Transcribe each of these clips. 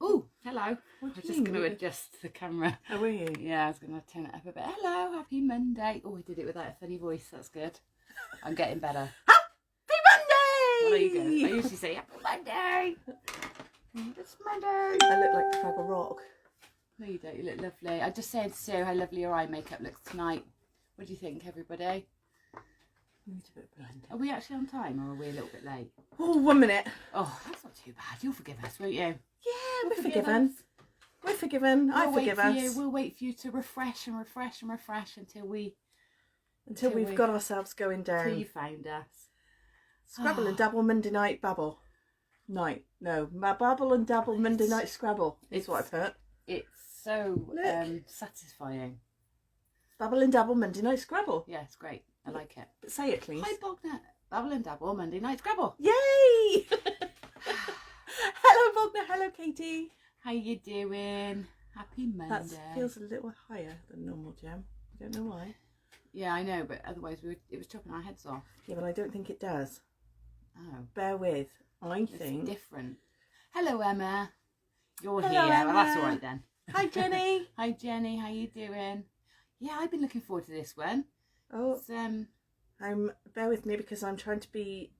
Oh, hello. What I was do you just mean? going to adjust the camera. Oh, were you? Yeah, I was going to turn it up a bit. Hello, happy Monday. Oh, I did it without a funny voice. That's good. I'm getting better. Happy Monday! Well, there you go. I usually say happy Monday. It's Monday. I look like Scrabble Rock. No, you don't. You look lovely. I just saying to Sue how lovely your eye makeup looks tonight. What do you think, everybody? Need a bit of blend. Are we actually on time or are we a little bit late? Oh, 1 minute. Oh, that's not too bad. You'll forgive us, won't you? Yeah, we're forgiven. We're forgiven. I forgive us. We'll wait for you to refresh and refresh and refresh until we've got ourselves going down. Until you found us. Scrabble and Dabble Monday night babble. Night. No, Babble and Dabble Monday night Scrabble is what I put. It's so satisfying. Babble and Dabble Monday night Scrabble. Yeah, it's great. I like it. But say it, please. Hi, Bogner. Babble and Dabble Monday night Scrabble. Yay! Hello, Bogner. Hello, Katie. How you doing? Happy Monday. That feels a little higher than normal, Gem. I don't know why. Yeah, I know, but otherwise it was chopping our heads off. Yeah, but I don't think it does. Oh. Bear with. I think. It's different. Hello, Emma. You're Hello, here. Emma. Well, that's all right then. Hi, Jenny. Hi, Jenny. How you doing? Yeah, I've been looking forward to this one. Oh, It's, bear with me because I'm trying to be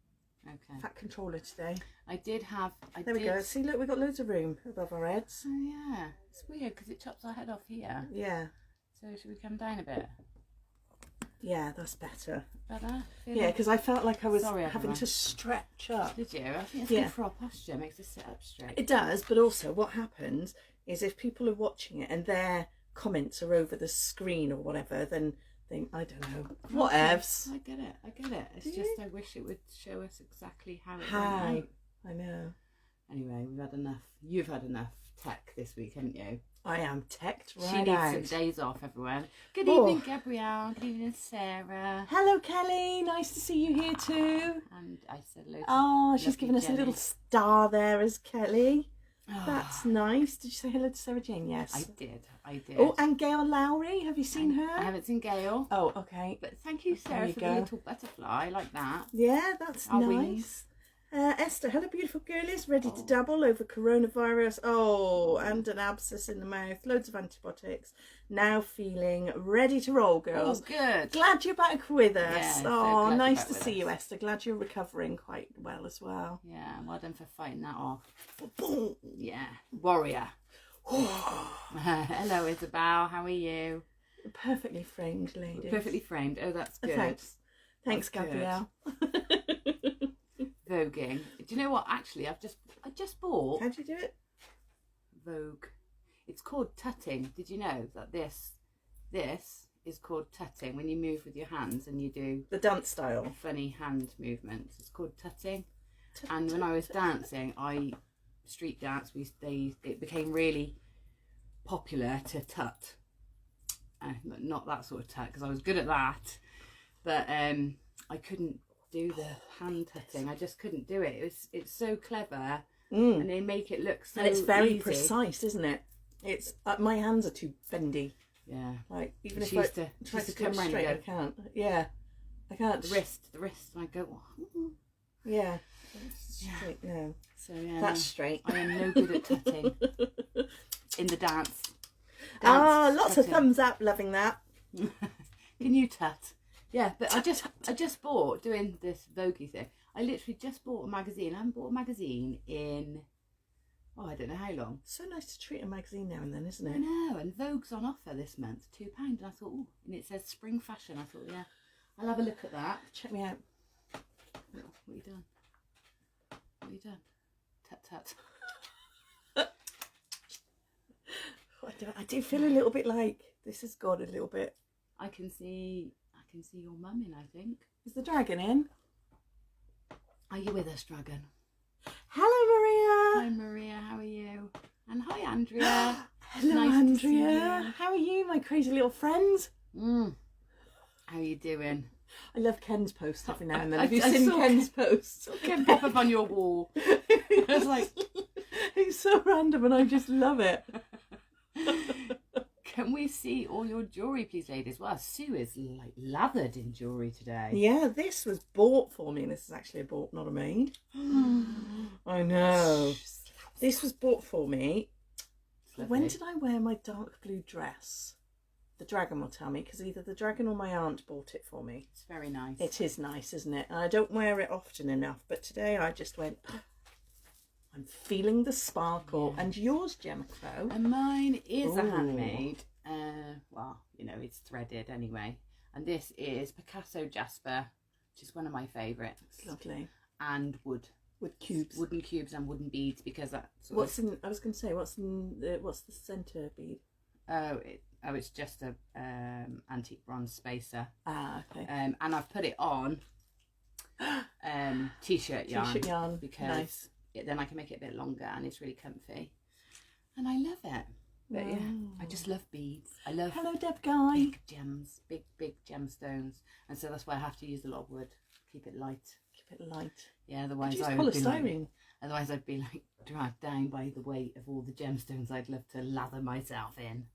okay. fat controller today. There We go. See, look, we've got loads of room above our heads. Oh yeah, it's weird because it chops our head off here. Yeah. So should we come down a bit? Yeah, that's better. Better? Yeah, because I felt like I was Sorry, having everyone. to stretch up. Did you? I think it's Yeah. good for our posture. It makes us sit up straight. It does, but also what happens is if people are watching it and their comments are over the screen or whatever, then I don't know. Whatevs. I get it. It's just I wish it would show us exactly how it went Hi. out. I know. Anyway, we've had enough. You've had enough tech this week, haven't you? I am teched right She needs out. some days off, everyone. Good Oh. evening, Gabrielle. Good evening, Sarah. Hello, Kelly. Nice to see you here too. And I said hello to Oh, she's lovely given us Jenny. a little star there as Kelly. Oh, That's nice. Did you say hello to Sarah Jane? Yes. I did. Oh, and Gail Lowry. Have you seen her? I haven't seen Gail. Oh, okay. But thank you, Sarah, you for go. the little butterfly like that. Yeah, that's Our nice. wings. Esther, hello, beautiful girlies. Ready to dabble over coronavirus. Oh, and an abscess in the mouth. Loads of antibiotics. Now feeling ready to roll, girls. Oh, good. Glad you're back with us. Yeah, so oh, glad you're nice back to with see you, us. Esther. Glad you're recovering quite well as well. Yeah, well done for fighting that off. Boom. Yeah, warrior. Hello, Isabel. How are you? Perfectly framed, ladies. Perfectly framed. Oh, that's good. Thanks. Thanks, That's good. Gabrielle. Voguing. Do you know what? Actually, I just bought How'd you do it? Vogue. It's called tutting. Did you know that this is called tutting when you move with your hands and you do The dance style. funny hand movements? It's called tutting. And when I was dancing, street dance. It became really popular to tut. Not that sort of tut because I was good at that, but I couldn't do the hand tutting. I just couldn't do it. It's so clever, and they make it look so. And it's very easy. precise, isn't it? It's my hands are too bendy. Yeah. Like even if She I used to try to come come round straight, I and go, can't. Yeah, I can't. the wrist, and I go. Yeah. Straight, no. So yeah, That's straight. I am no good at tutting in the dance. Lots of tutting. thumbs up. Loving that. Can you tut? Yeah, but I just bought doing this Voguey thing. I literally just bought a magazine. I haven't bought a magazine in I don't know how long. So nice to treat a magazine now and then, isn't I it? know, and Vogue's on offer this month, £2. And I thought, oh, and it says spring fashion. I thought, yeah, I'll have a look at that. Check me out. What have you done? What have you done? Tut tut. I do feel a little bit like this has gone a little bit. I can see your mum in, I think. Is the dragon in? Are you with us, Dragon? Hello, Hi, Maria. How are you? And hi, Andrea. Hello, Nice to see Andrea. you. How are you, my crazy little friend? How are you doing? I love Ken's posts every now and then. I Have you saw seen Ken's posts? Ken pop up on your wall. I was like, it's so random and I just love it. can we see all your jewellery, please, ladies? Well, Sue is like lathered in jewellery today. Yeah, this was bought for me. This is actually a bought, not a made. I know. This was bought for me It's lovely. When did I wear my dark blue dress? The dragon will tell me, because either the dragon or my aunt bought it for me. It's very nice. It is nice, isn't it? And I don't wear it often enough, but today I just went, I'm feeling the sparkle. Yeah. And yours, Gemco? And mine is a Ooh. handmade. Well, you know, it's threaded anyway. And this is Picasso Jasper, which is one of my favourites. Lovely. And wood. With cubes. Wooden cubes and wooden beads, because that sort What's in? I was going to say, what's the centre bead? it's just a antique bronze spacer. Ah, okay. And I've put it on t-shirt yarn. T-shirt yarn, because nice. Then I can make it a bit longer and it's really comfy. And I love it. But yeah, I just love beads. I love Hello, Deb Guy. big gems, big gemstones, and so that's why I have to use a lot of wood. Keep it light. Keep it light. Yeah, otherwise Use I would be polystyrene. like, otherwise I'd be like dragged down by the weight of all the gemstones I'd love to lather myself in.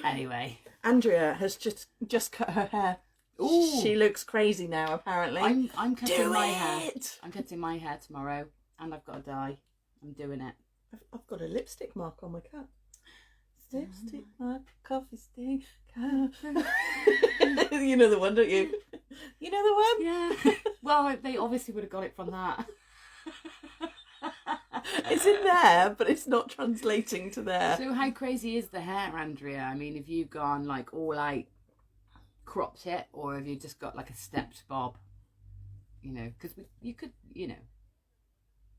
Anyway, Andrea has just cut her hair. Ooh. She looks crazy now. Apparently, I'm cutting Do my it! hair. I'm cutting my hair tomorrow, and I've got to dye. I'm doing it. I've got a lipstick mark on my cup. Lipstick mark, coffee stick. You know the one, don't you? You know the one? Yeah. Well, they obviously would have got it from that. It's in there, but it's not translating to there. So how crazy is the hair, Andrea? I mean, have you gone like all out cropped it, or have you just got like a stepped bob? You know, because you could, you know,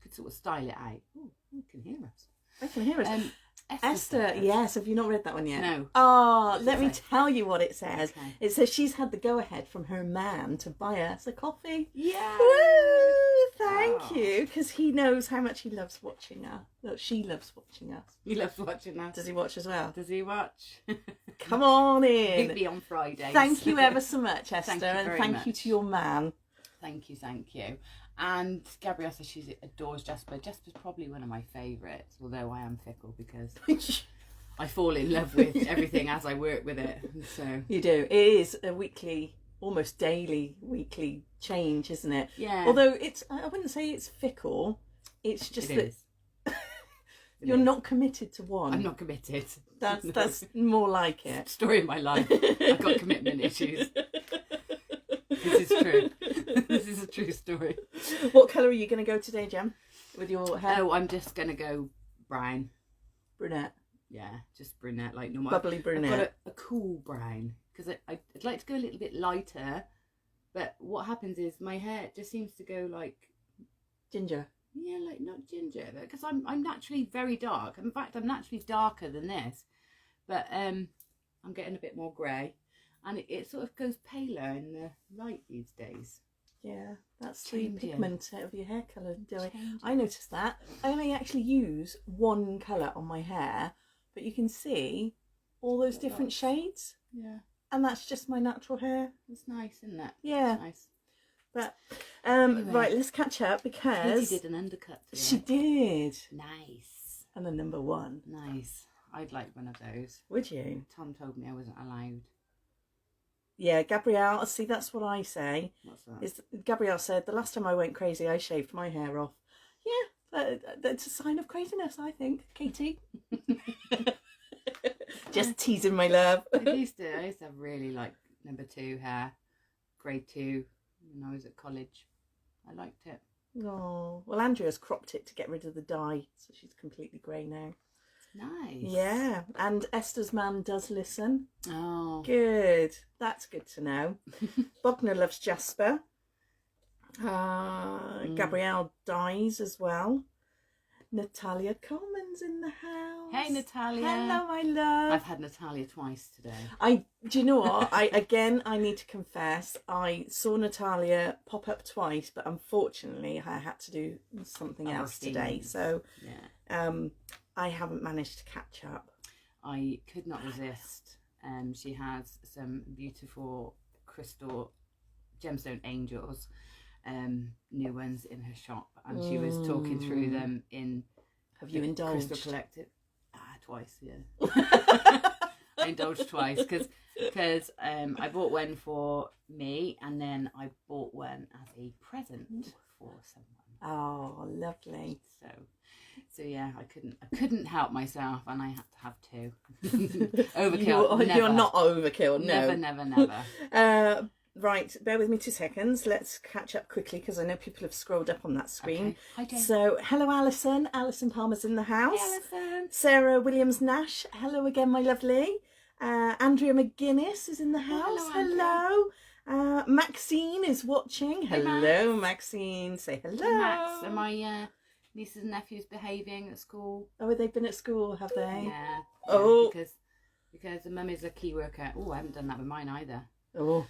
could sort of style it out. Oh, you can hear us. I can hear us. Esther, said- yes. Have you not read that one yet? No. Oh, What's let it me say? tell you what it says. Okay. It says she's had the go-ahead from her man to buy us a coffee. Yeah. Woo! Thank Oh. you, because he knows how much he loves watching us. Look, she loves watching us. He loves watching that. Does he watch as well? Does he watch? Come on He'll in. be on Fridays. Thank you ever so much, Esther, Thank you and very thank you much. to your man. Thank you. And Gabrielle says she adores Jasper. Jasper's probably one of my favourites, although I am fickle because I fall in love with everything as I work with it. So You do. It is a weekly, almost daily weekly change, isn't it? yeah, Although it's, I wouldn't say it's fickle. It's just it that is. It you're is. not committed to one. I'm not committed. That's more like it. Story of my life. I've got commitment issues. This is true. This is a true story. What colour are you going to go today, Jem? With your hair? Oh, I'm just gonna go brown. Brunette. Yeah, just brunette, like normal. Bubbly I've brunette. got a cool brown because I'd like to go a little bit lighter, but what happens is my hair just seems to go like, Ginger. yeah, like not ginger, because I'm naturally very dark. In fact, I'm naturally darker than this, but I'm getting a bit more grey, and it sort of goes paler in the light these days. Yeah, that's Changing. the pigment of your hair colour, Joey. Changing. I noticed that. I only actually use one colour on my hair, but you can see all those different shades, Yeah, and that's just my natural hair. it's nice, isn't it? Yeah. It's nice. But Anyway. right, let's catch up Katie because did an undercut today. she did. Nice, And the number one. nice. I'd like one of those. Would you? Tom told me I wasn't allowed. Yeah, Gabrielle, see, that's what I say. What's that? Is Gabrielle said, the last time I went crazy, I shaved my hair off. Yeah, that's a sign of craziness, I think, Katie. Just teasing my love. I used to have really like number 2 hair, grade 2 when I was at college. I liked it. Oh, well, Andrea's cropped it to get rid of the dye, so she's completely grey now. Nice. Yeah, and Esther's man does listen. Oh. Good. That's good to know. Bogner loves Jasper. Gabrielle dies as well. Natalia Coleman's in the house. Hey, Natalia. Hello, my love. I've had Natalia twice today. Do you know what? I need to confess, I saw Natalia pop up twice, but unfortunately I had to do something Other else today. things. So Yeah. I haven't managed to catch up. I could not resist. She has some beautiful crystal gemstone angels, new ones in her shop, and she was talking through them in Have you the indulged? Crystal Collective. Twice, yeah. I indulged twice because I bought one for me, and then I bought one as a present for someone. Oh, lovely. So yeah, I couldn't help myself, and I had to have two. Overkill. You're not overkill. No. Never. Right, bear with me 2 seconds. Let's catch up quickly because I know people have scrolled up on that screen. Okay. Hi, Jane. So, hello, Alison. Alison Palmer's in the house. Hey, Alison. Sarah Williams-Nash. Hello again, my lovely. Andrea McGuinness is in the house. Hello. Maxine is watching. Hey, hello, Max. Maxine. Say hello. Hey, Max. Are my nieces and nephews behaving at school? Oh, they've been at school, have they? Yeah. Oh. Because the mum is a key worker. Oh, I haven't done that with mine either. Oh.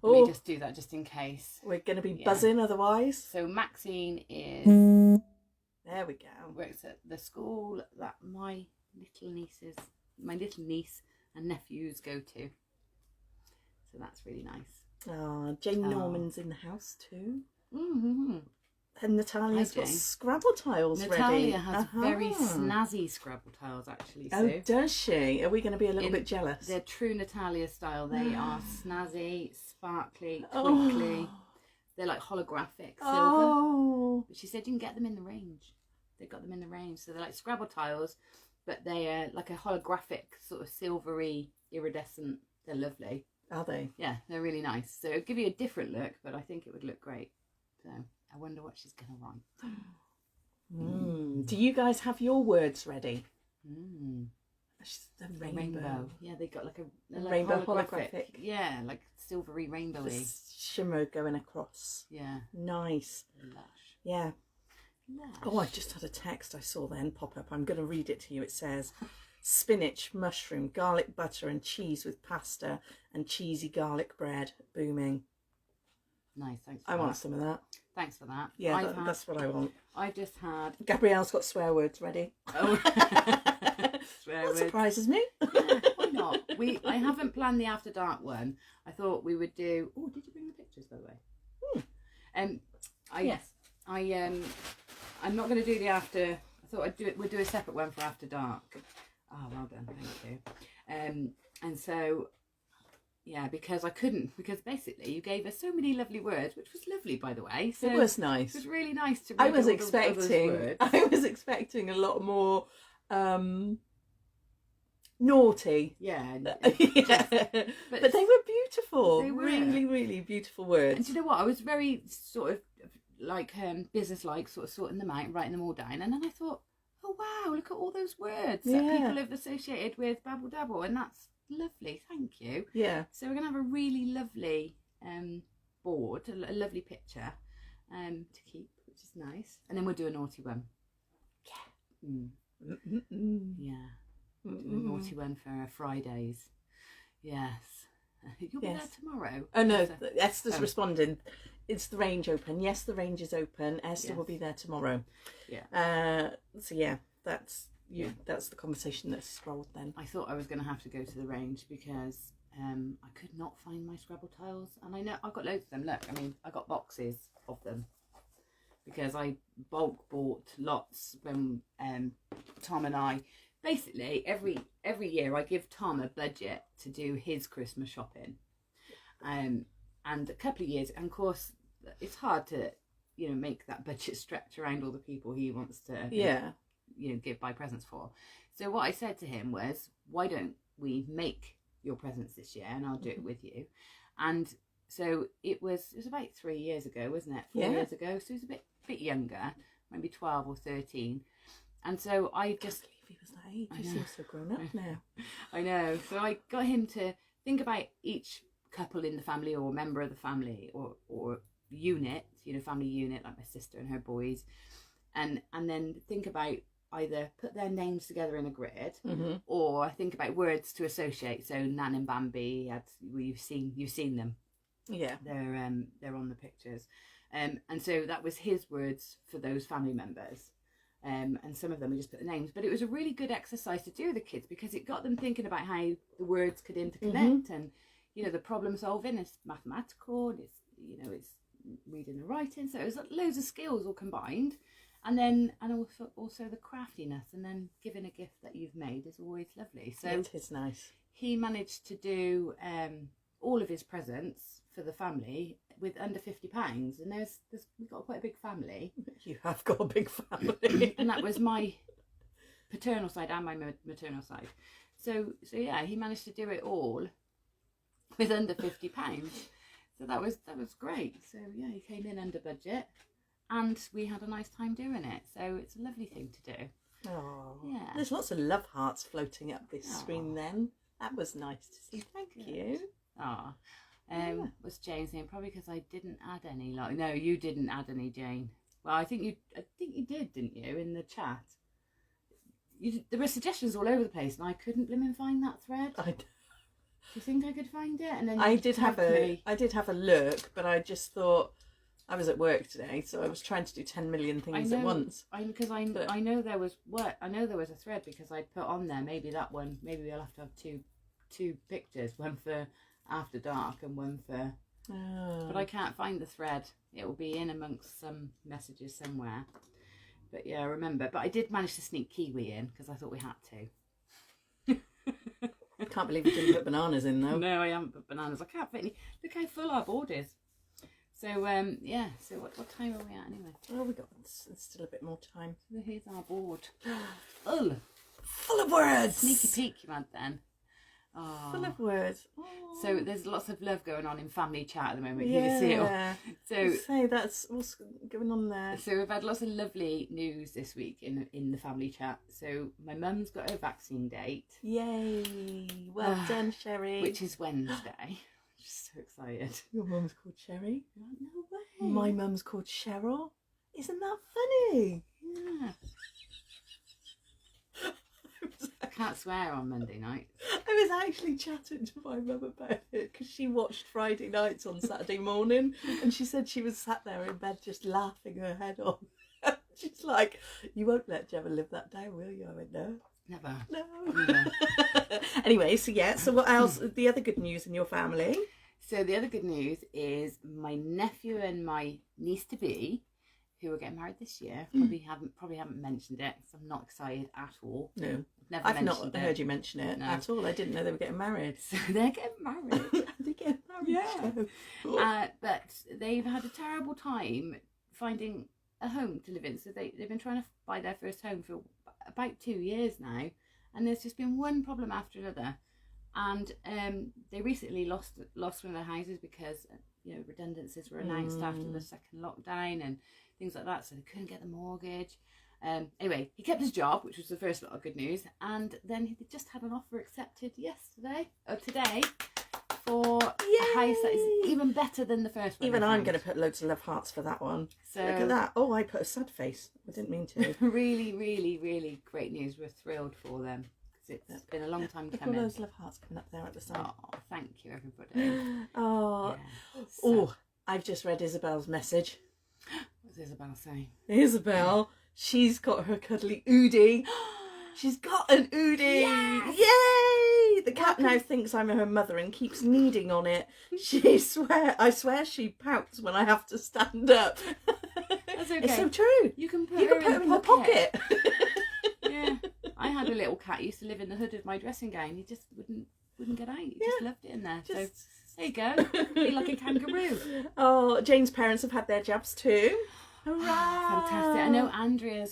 Let me just do that just in case. We're going to be buzzing otherwise. So Maxine is... There we go. Works at the school that my little niece and nephews go to. So that's really nice. Oh, Jane Norman's in the house too. Mm-hmm. And Natalia's got Scrabble tiles ready. Natalia has very snazzy Scrabble tiles, actually. Oh, does she? Are we going to be a little bit jealous? They're true Natalia style. They are snazzy, sparkly, twinkly. They're like holographic silver. Oh. But she said you can get them in the range. They got them in the range. So they're like Scrabble tiles, but they are like a holographic, sort of silvery, iridescent. They're lovely. Are they? Yeah, they're really nice. So it'll give you a different look, but I think it would look great. So I wonder what she's going to write. Do you guys have your words ready? The rainbow. Yeah, they got like a rainbow holographic. Yeah, like silvery rainbowy. Shimmer going across. Yeah. Nice. Lush. Yeah. Lush. Oh, I just had a text I saw then pop up. I'm going to read it to you. It says, spinach, mushroom, garlic butter and cheese with pasta and cheesy garlic bread. Booming. Nice, thanks for I that. want some of that. Thanks for that. Yeah, that's what I want. I just had... Gabrielle's got swear words ready. Oh. That surprises me. Yeah, why not? I haven't planned the After Dark one. I thought we would do... Oh, did you bring the pictures, by the way? Yes. I'm not going to do the After... I thought we'd do a separate one for After Dark. Oh, well done. Thank you. And so... Yeah, because I couldn't, because basically you gave us so many lovely words, which was lovely, by the way. So it was nice. It was really nice to read I was expecting a lot more naughty. Yeah. But they were beautiful. They were really, really beautiful words. And do you know what? I was very sort of like business-like, sort of sorting them out and writing them all down. And then I thought, oh wow, look at all those words that people have associated with Babble Dabble, and that's lovely, thank you. Yeah. So we're gonna have a really lovely board, a lovely picture to keep, which is nice. And then we'll do a naughty one. Yeah. Yeah. We'll do a naughty one for Fridays. Yes. You'll be there tomorrow. Oh no, Esther's responding. It's the range open. Yes, the range is open. Esther will be there tomorrow. Yeah. So yeah, that's the conversation that's scrolled then. I thought I was going to have to go to the range because I could not find my Scrabble tiles, and I know I've got loads of them. Look, I mean, I got boxes of them because I bulk bought lots when Tom and I basically every year I give Tom a budget to do his Christmas shopping, and a couple of years, and of course it's hard to make that budget stretch around all the people he wants to buy presents for. So what I said to him was, why don't we make your presents this year and I'll do it with you. And so it was about 3 years ago, wasn't it? 4 years ago. So he was a bit younger, maybe 12 or 13. And so I just... I can't believe he was that age. He seems so grown up now. I know. So I got him to think about each couple in the family or member of the family or unit, family unit, like my sister and her boys. And then think about either put their names together in a grid or think about words to associate. So Nan and Bambi, you've seen them. Yeah. They're on the pictures. And so that was his words for those family members. And some of them we just put the names. But it was a really good exercise to do with the kids because it got them thinking about how the words could interconnect and, the problem solving is mathematical, it's reading and writing. So it was loads of skills all combined. And also the craftiness, and then giving a gift that you've made is always lovely. So it is nice. He managed to do all of his presents for the family with under £50, and we've got quite a big family. You have got a big family. And that was my paternal side and my maternal side. So yeah, he managed to do it all with under £50. So that was great. So yeah, he came in under budget, and we had a nice time doing it. So it's a lovely thing to do. Oh, yeah. There's lots of love hearts floating up this screen then. That was nice to see. Thank you. Ah. Was Jane saying probably because I didn't add any? Like, no, you didn't add any, Jane. Well, I think you did, didn't you, in the chat? There were suggestions all over the place, and I couldn't blimmin' find that thread. Do you think I could find it? And then I did have a look, but I just thought I was at work today, so I was trying to do 10 million things at once. I know there was a thread because I put on there maybe that one. Maybe we'll have to have two pictures, one for after dark and one for. Oh. But I can't find the thread. It will be in amongst some messages somewhere. But yeah, I remember. But I did manage to sneak kiwi in because I thought we had to. I can't believe you didn't put bananas in though. No, I haven't put bananas. I can't fit any. Look how full our board is. So yeah. So what time are we at anyway? Oh, we got still a bit more time. So here's our board. Full of words. Sneaky peek you had then. Oh. Full of words. Oh. So there's lots of love going on in family chat at the moment. Yeah. You can see it all. So that's what's going on there. So we've had lots of lovely news this week in the family chat. So my mum's got her vaccine date. Yay! Well done, Sherry. Which is Wednesday. Just so excited. Your mum's called Sherry? No way. My mum's called Cheryl. Isn't that funny? Yeah. I can't swear on Monday night. I was actually chatting to my mum about it because she watched Friday nights on Saturday morning, and she said she was sat there in bed just laughing her head off. She's like, "You won't let Gemma live that down, will you?" I went, "No." Never. No. Anyway, so what else? The other good news in your family? So the other good news is my nephew and my niece to be, who are getting married this year. Probably haven't mentioned it, because I'm not excited at all. No, I've not heard you mention it at all. I didn't know they were getting married. So they're getting married. They're getting married. Yeah. But they've had a terrible time finding a home to live in. So they've been trying to buy their first home for about 2 years now, and there's just been one problem after another. And they recently lost one of their houses because redundancies were announced after the second lockdown and things like that, so they couldn't get the mortgage. Anyway, he kept his job, which was the first lot of good news, and then he just had an offer accepted today for a house that is even better than the first one. Even I'm going to put loads of love hearts for that one. So look at that. Oh, I put a sad face. I didn't mean to. Really, really, really great news. We're thrilled for them. It's been a long time coming. Look at those love hearts coming up there at the side. Oh, thank you, everybody. Oh, yeah. So, I've just read Isabel's message. What's Isabel saying? Isabel, she's got her cuddly Oodie. She's got an Oodie. Yes! Yay! The cat now thinks I'm her mother and keeps kneading on it. I swear she pouts when I have to stand up. That's okay. It's so true. You can put her in the pocket. Yeah. I had a little cat. He used to live in the hood of my dressing gown. He just wouldn't get out. He just loved it in there. So there you go. Be like a kangaroo. Oh, Jane's parents have had their jabs too. Hurrah! Fantastic. I know Andrea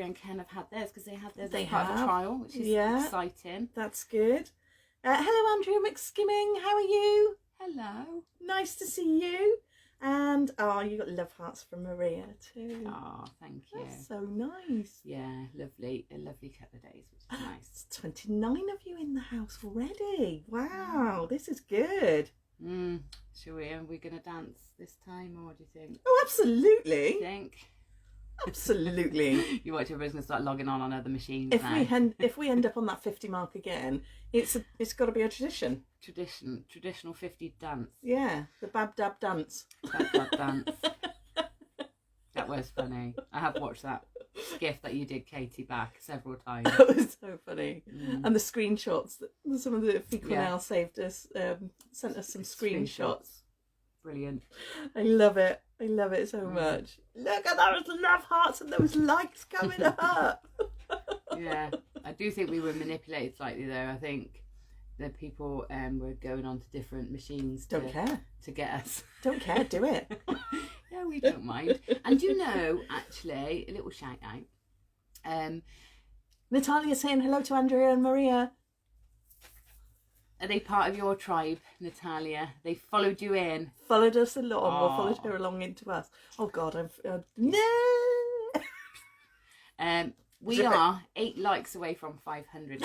and Ken have had theirs because they had theirs as part of a trial, which is exciting. That's good. Hello, Andrea McSkimming. How are you? Hello. Nice to see you. And you got love hearts from Maria too. Oh, thank you. That's so nice. Yeah, lovely. A lovely couple of days, which is nice. It's 29 of you in the house already. Wow, this is good. Shall we? Are we going to dance this time, or do you think? Oh, absolutely. Do you think? Absolutely. You watch everybody's going to start logging on other machines If we end up on that 50 mark again, it's got to be a tradition. Traditional 50 dance. Yeah, the Bab Dab dance. Bab Dab dance. That was funny. I have watched that GIF that you did, Katie, back several times. That was so funny. And the screenshots that some of the Fiquanel saved us, sent us some screenshots. Brilliant. I love it. I love it so much. Look at those love hearts and those likes coming up. Yeah, I do think we were manipulated slightly though. I think the people were going on to different machines Don't care. to get us. Don't care, do it. Yeah, we don't mind. And you know, actually, a little shout out. Natalia saying hello to Andrea and Maria. Are they part of your tribe, Natalia? They followed you in. Followed us along, or Aw. followed her along into us. Oh God, no. We are 8 likes away from 500.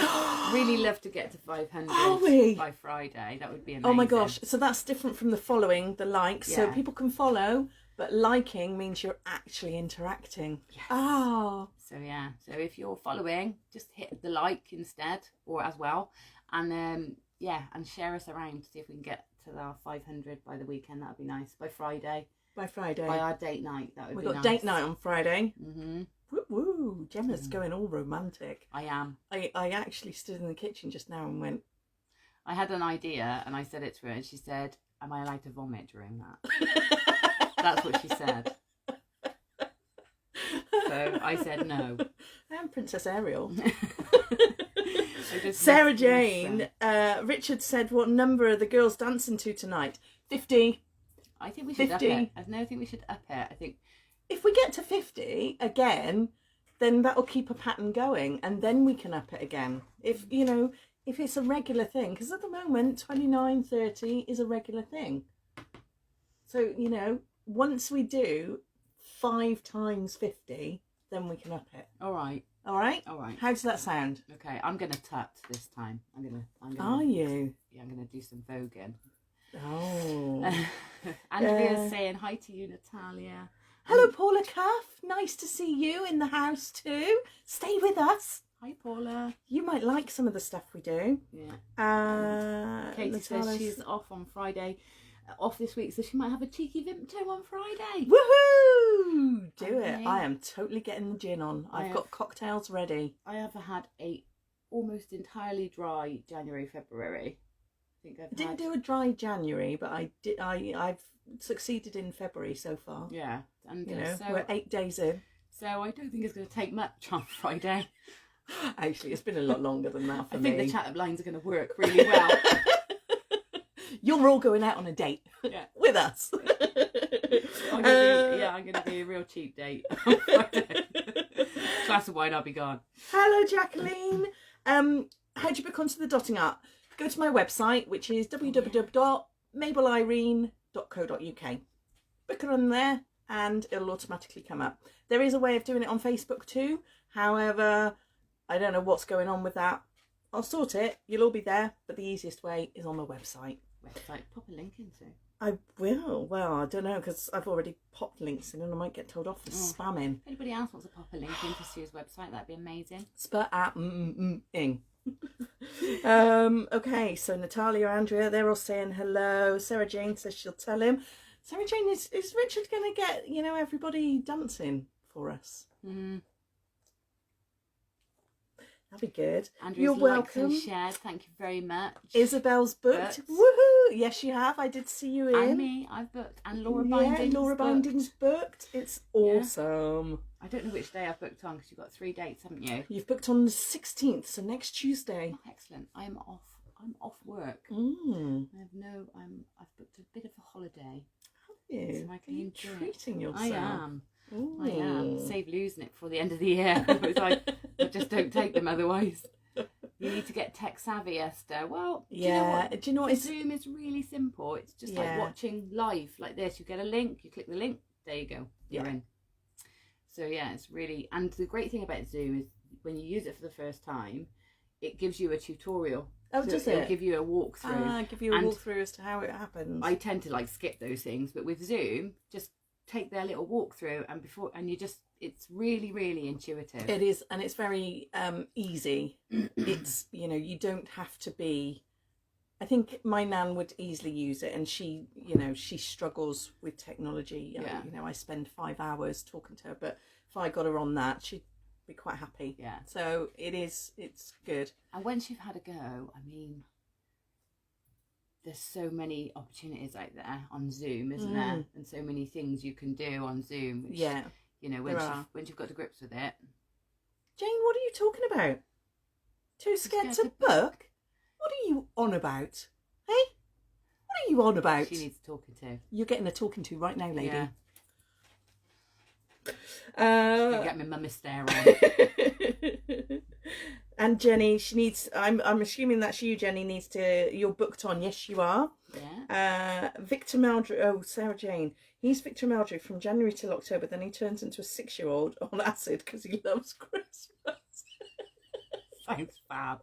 Really love to get to 500 Are we? by Friday. That would be amazing. Oh my gosh! So that's different from the following, the likes. So Yeah. people can follow, but liking means you're actually interacting. Yes. Oh. So yeah. So if you're following, just hit the like instead, or as well, and yeah, and share us around to see if we can get to our 500 by the weekend. That'd be nice. By Friday. By Friday. By our date night. That would We've be got nice. date night on Friday. Mhm. Woo woo! Gemma's going all romantic. I am. I actually stood in the kitchen just now and went. I had an idea and I said it to her, and she said, "Am I allowed to vomit during that?" That's what she said. So I said no. I am Princess Ariel. I just Sarah left you Jane, Richard said, what number are the girls dancing to tonight? 50. I think we should 50. up it. I think we should up it. I think If we get to 50 again, then that'll keep a pattern going, and then we can up it again. If, you know, if it's a regular thing, because at the moment, 29, 30 is a regular thing. So, you know, once we do 5 times 50, then we can up it. all right. All right? All right. How does that sound? Okay, I'm gonna tut this time. I'm gonna Are you? Yeah, I'm gonna do some voguing. Oh. Andrea's saying hi to you, Natalia. Hello, Paula Cuff. Nice to see you in the house too. Stay with us. Hi, Paula. You might like some of the stuff we do. Yeah. Katie says Natalia's- she's off on Friday, off this week, so she might have a cheeky Vimto on Friday. Woohoo! Do it. Okay. I am totally getting the gin on. I've got cocktails ready. I have had a almost entirely dry January, February. I think I didn't do a dry January, but I did. I've succeeded in February so far. Yeah, and You know, so we're 8 days in. So I don't think it's going to take much on Friday. Actually, it's been a lot longer than that for I me. think the chat-up lines are going to work really well. You're all going out on a date with us. I'm going to be a real cheap date on Friday. Glass of wine, I'll be gone. Hello, Jacqueline. How do you book onto the dotting art? Go to my website, which is www.mabelirene.co.uk. Book it on there and it'll automatically come up. There is a way of doing it on Facebook too. However, I don't know what's going on with that. I'll sort it. You'll all be there. But the easiest way is on my website. Pop a link into. I will. Well, I don't know because I've already popped links in and I might get told off for spamming. If anybody else wants to pop a link into Sue's website, that'd be amazing. Ing. Okay, so Natalia, Andrea, they're all saying hello. Sarah Jane says she'll tell him. Sarah Jane, is Richard going to get, you know, everybody dancing for us? That'd be good. Andrew's You're liked welcome. and shared. Thank you very much. Isabel's booked. Woohoo! Yes, you have. I did see you in. And me, I've booked. And Laura Binding's Laura Binding's booked. It's awesome. I don't know which day I've booked on because you've got 3 dates, haven't you? You've booked on the 16th, so next Tuesday. Oh, excellent. I'm off work. Mm. I've booked a bit of a holiday. Have you? So I can Are you enjoy it. treating yourself? I am. Ooh. I am. Save losing it before the end of the year. It's like, I just don't take them otherwise. You need to get tech savvy, Esther. Well, do you know what? Zoom is really simple. It's just like watching live like this. You get a link, you click the link, there you go, you're in. So yeah, it's really, and the great thing about Zoom is when you use it for the first time, it gives you a tutorial. Oh, so does it? It'll give you a walkthrough. Give you a walkthrough as to how it happens. I tend to like skip those things, but with Zoom, just take their little walkthrough and you just, it's really, really intuitive. It is, and it's very easy. It's, you know, you don't have to be, I think my nan would easily use it, and she, you know, she struggles with technology. You know, I spend 5 hours talking to her, but if I got her on that, she'd be quite happy. Yeah. So it's good. And once you've had a go, I mean, there's so many opportunities out there on Zoom, isn't there? And so many things you can do on Zoom. Which, you know, once you've got to grips with it. Jane, what are you talking about? Too scared to book? What are you on about? Hey? What are you on about? She needs talking to. You're getting a talking to right now, lady. Yeah. Uh, Get my mummy stare on. And Jenny, she needs. I'm assuming that's you, Jenny. Needs to. You're booked on. Yes, you are. Yeah. Victor Meldrew. Oh, Sarah Jane. He's Victor Meldrew from January till October. Then he turns into a 6-year-old on acid because he loves Christmas. Sounds fab.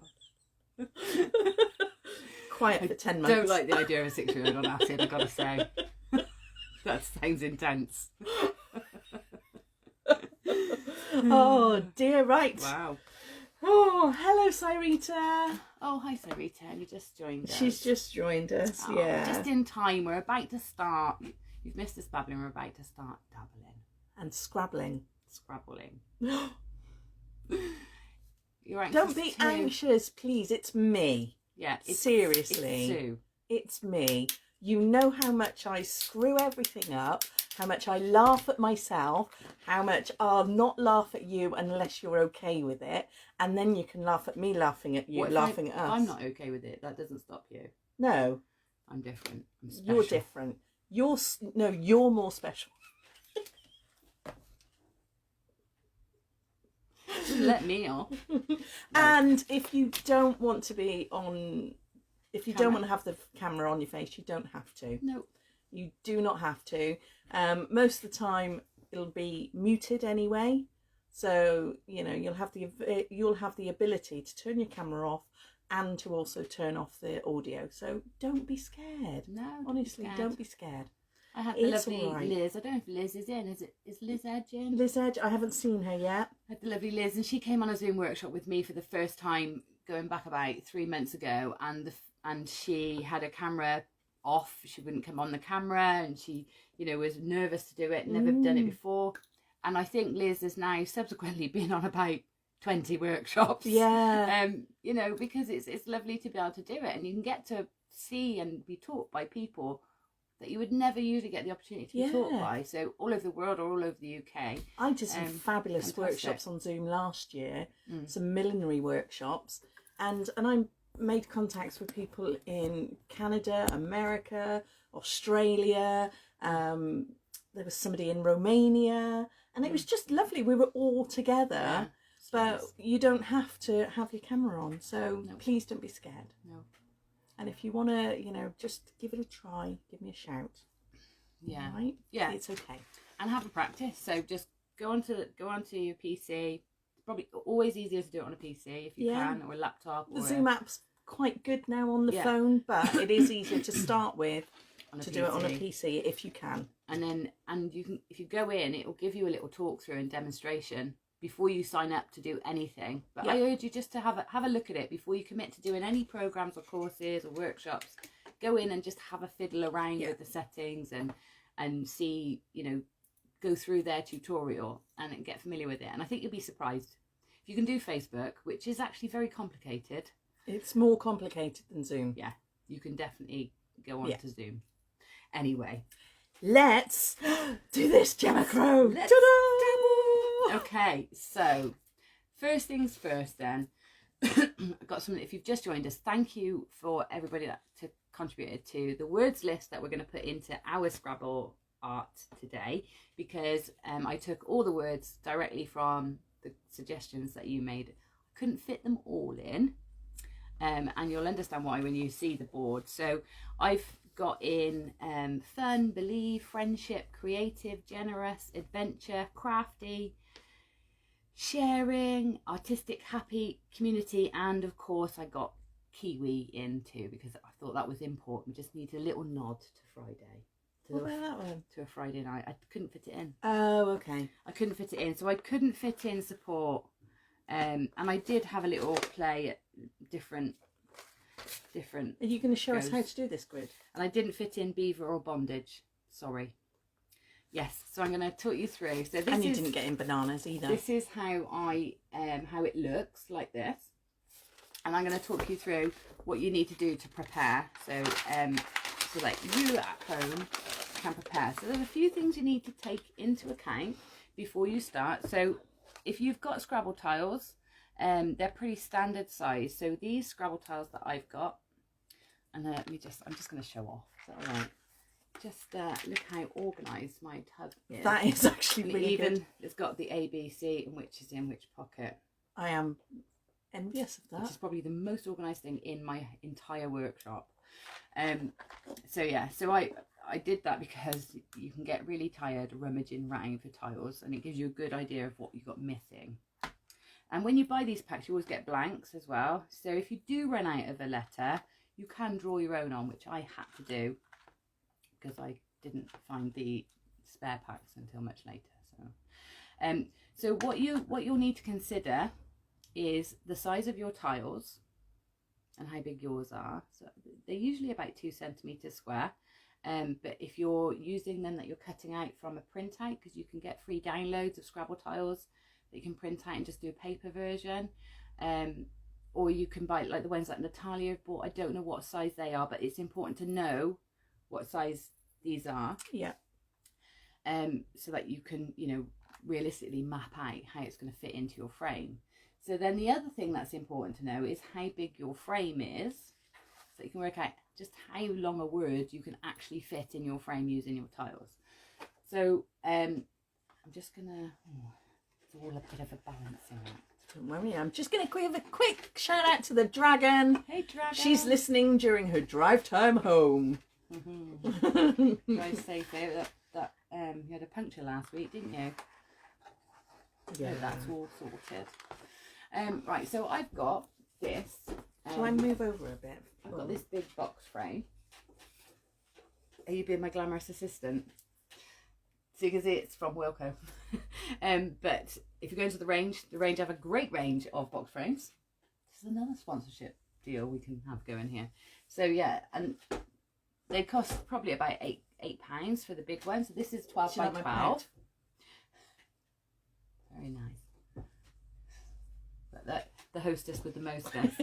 Quiet for 10 months. Don't like the idea of a 6-year-old on acid, I've got to say. That sounds intense. Oh dear, right. Wow. Oh, hello, Cyrita. Oh, hi, Sarita. You just joined us. She's just joined us, Oh, yeah. Just in time. We're about to start. You've missed us babbling. We're about to start dabbling. And scrabbling. Scrabbling. You're anxious Don't be too. anxious, please. It's me. Yeah. Seriously. It's Sue. It's me. You know how much I screw everything up, how much I laugh at myself, how much I'll not laugh at you unless you're okay with it, and then you can laugh at me laughing at you, What if laughing at us. I'm not okay with it. That doesn't stop you. No. I'm different. I'm special. You're different. You're more special. Let me off. And if you don't want to be on, if you Camera. don't want to have the camera on your face, you don't have to. No. You do not have to. Most of the time it'll be muted anyway, so you know you'll have the ability to turn your camera off and to also turn off the audio. So don't be scared. No. Honestly, don't be scared. I had It's the lovely all right. Liz. I don't know if Liz is in. Is Liz Edge in? Liz Edge, I haven't seen her yet. I had the lovely Liz, and she came on a Zoom workshop with me for the first time going back about 3 months ago, and she had a camera off. She wouldn't come on the camera, and she, you know, was nervous to do it. Never done it before, and I think Liz has now subsequently been on about 20 workshops. Yeah. You know, because it's lovely to be able to do it, and you can get to see and be taught by people that you would never usually get the opportunity to be taught by. So all over the world or all over the UK. I did some fabulous fantastic. workshops on Zoom last year, some millinery workshops, and I made contacts with people in Canada, America, Australia. There was somebody in Romania, and it was just lovely. We were all together. Yeah. But you don't have to have your camera on, so please don't be scared. No. And if you want to, you know, just give it a try, give me a shout. Yeah. Right? Yeah. It's okay. And have a practice. So just go onto your PC. It's probably always easier to do it on a PC if you can, or a laptop. The Zoom app's quite good now on the phone, but it is easier to start with to do it on a PC if you can. And you can, if you go in, it will give you a little talk through and demonstration before you sign up to do anything. But I urge you just to have a look at it before you commit to doing any programs or courses or workshops. Go in and just have a fiddle around with the settings and see, you know, go through their tutorial and get familiar with it. And I think you'll be surprised. You can do Facebook, which is actually very complicated. It's more complicated than Zoom. Yeah, you can definitely go on to Zoom. Anyway, let's do this, Gemma Crow. Let's Ta-da! Okay, so first things first then. I've got something. If you've just joined us, thank you for everybody that contributed to the words list that we're going to put into our Scrabble art today, because I took all the words directly from the suggestions that you made. I couldn't fit them all in, and you'll understand why when you see the board. So I've got in fun, believe, friendship, creative, generous, adventure, crafty, sharing, artistic, happy, community, and of course I got Kiwi in too, because I thought that was important. We just need a little nod to Friday. What about that one? To a Friday night. I couldn't fit it in. Oh, okay. I couldn't fit it in. So I couldn't fit in support. And I did have a little play at different. Are you going to show us how to do this grid? And I didn't fit in beaver or bondage. Sorry. Yes, so I'm going to talk you through. So this and you didn't get in bananas either. This is how how it looks, like this. And I'm going to talk you through what you need to do to prepare. So so that you at home can prepare. So there's a few things you need to take into account before you start. So if you've got Scrabble tiles, they're pretty standard size. So these Scrabble tiles that I've got And I'm just going to show off. Is that all right? Just look how organised my tub is. That is actually and really even good. It's got the A, B, C and which is in which pocket. I am envious of that. Which is probably the most organised thing in my entire workshop. So yeah, so I did that because you can get really tired rummaging around for tiles, and it gives you a good idea of what you got missing. And when you buy these packs, you always get blanks as well. So if you do run out of a letter, you can draw your own on, which I had to do because I didn't find the spare packs until much later. So what you'll need to consider is the size of your tiles and how big yours are. So they're usually about 2 centimeters square. But if you're using them that you're cutting out from a printout, because you can get free downloads of Scrabble tiles that you can print out and just do a paper version, or you can buy like the ones that Natalia bought. I don't know what size they are, but it's important to know what size these are. Yeah. So that you can, realistically map out how it's going to fit into your frame. So then the other thing that's important to know is how big your frame is, so you can work out just how long a word you can actually fit in your frame using your tiles. So I'm just gonna, it's all a bit of a balancing act. Don't worry, I'm just gonna give a quick shout out to the dragon. Hey dragon. She's listening during her drive time home. Drive safely. That you had a puncture last week, didn't you? Yeah. So that's all sorted. Right, so I've got this. Shall I move over a bit? I've got this big box frame. Are you being my glamorous assistant? See, because it's from Wilco. But if you go into the range have a great range of box frames. This is another sponsorship deal we can have going here. So yeah, and they cost probably about £8 for the big ones. So this is 12 by 12. Very nice. The hostess with the mostess.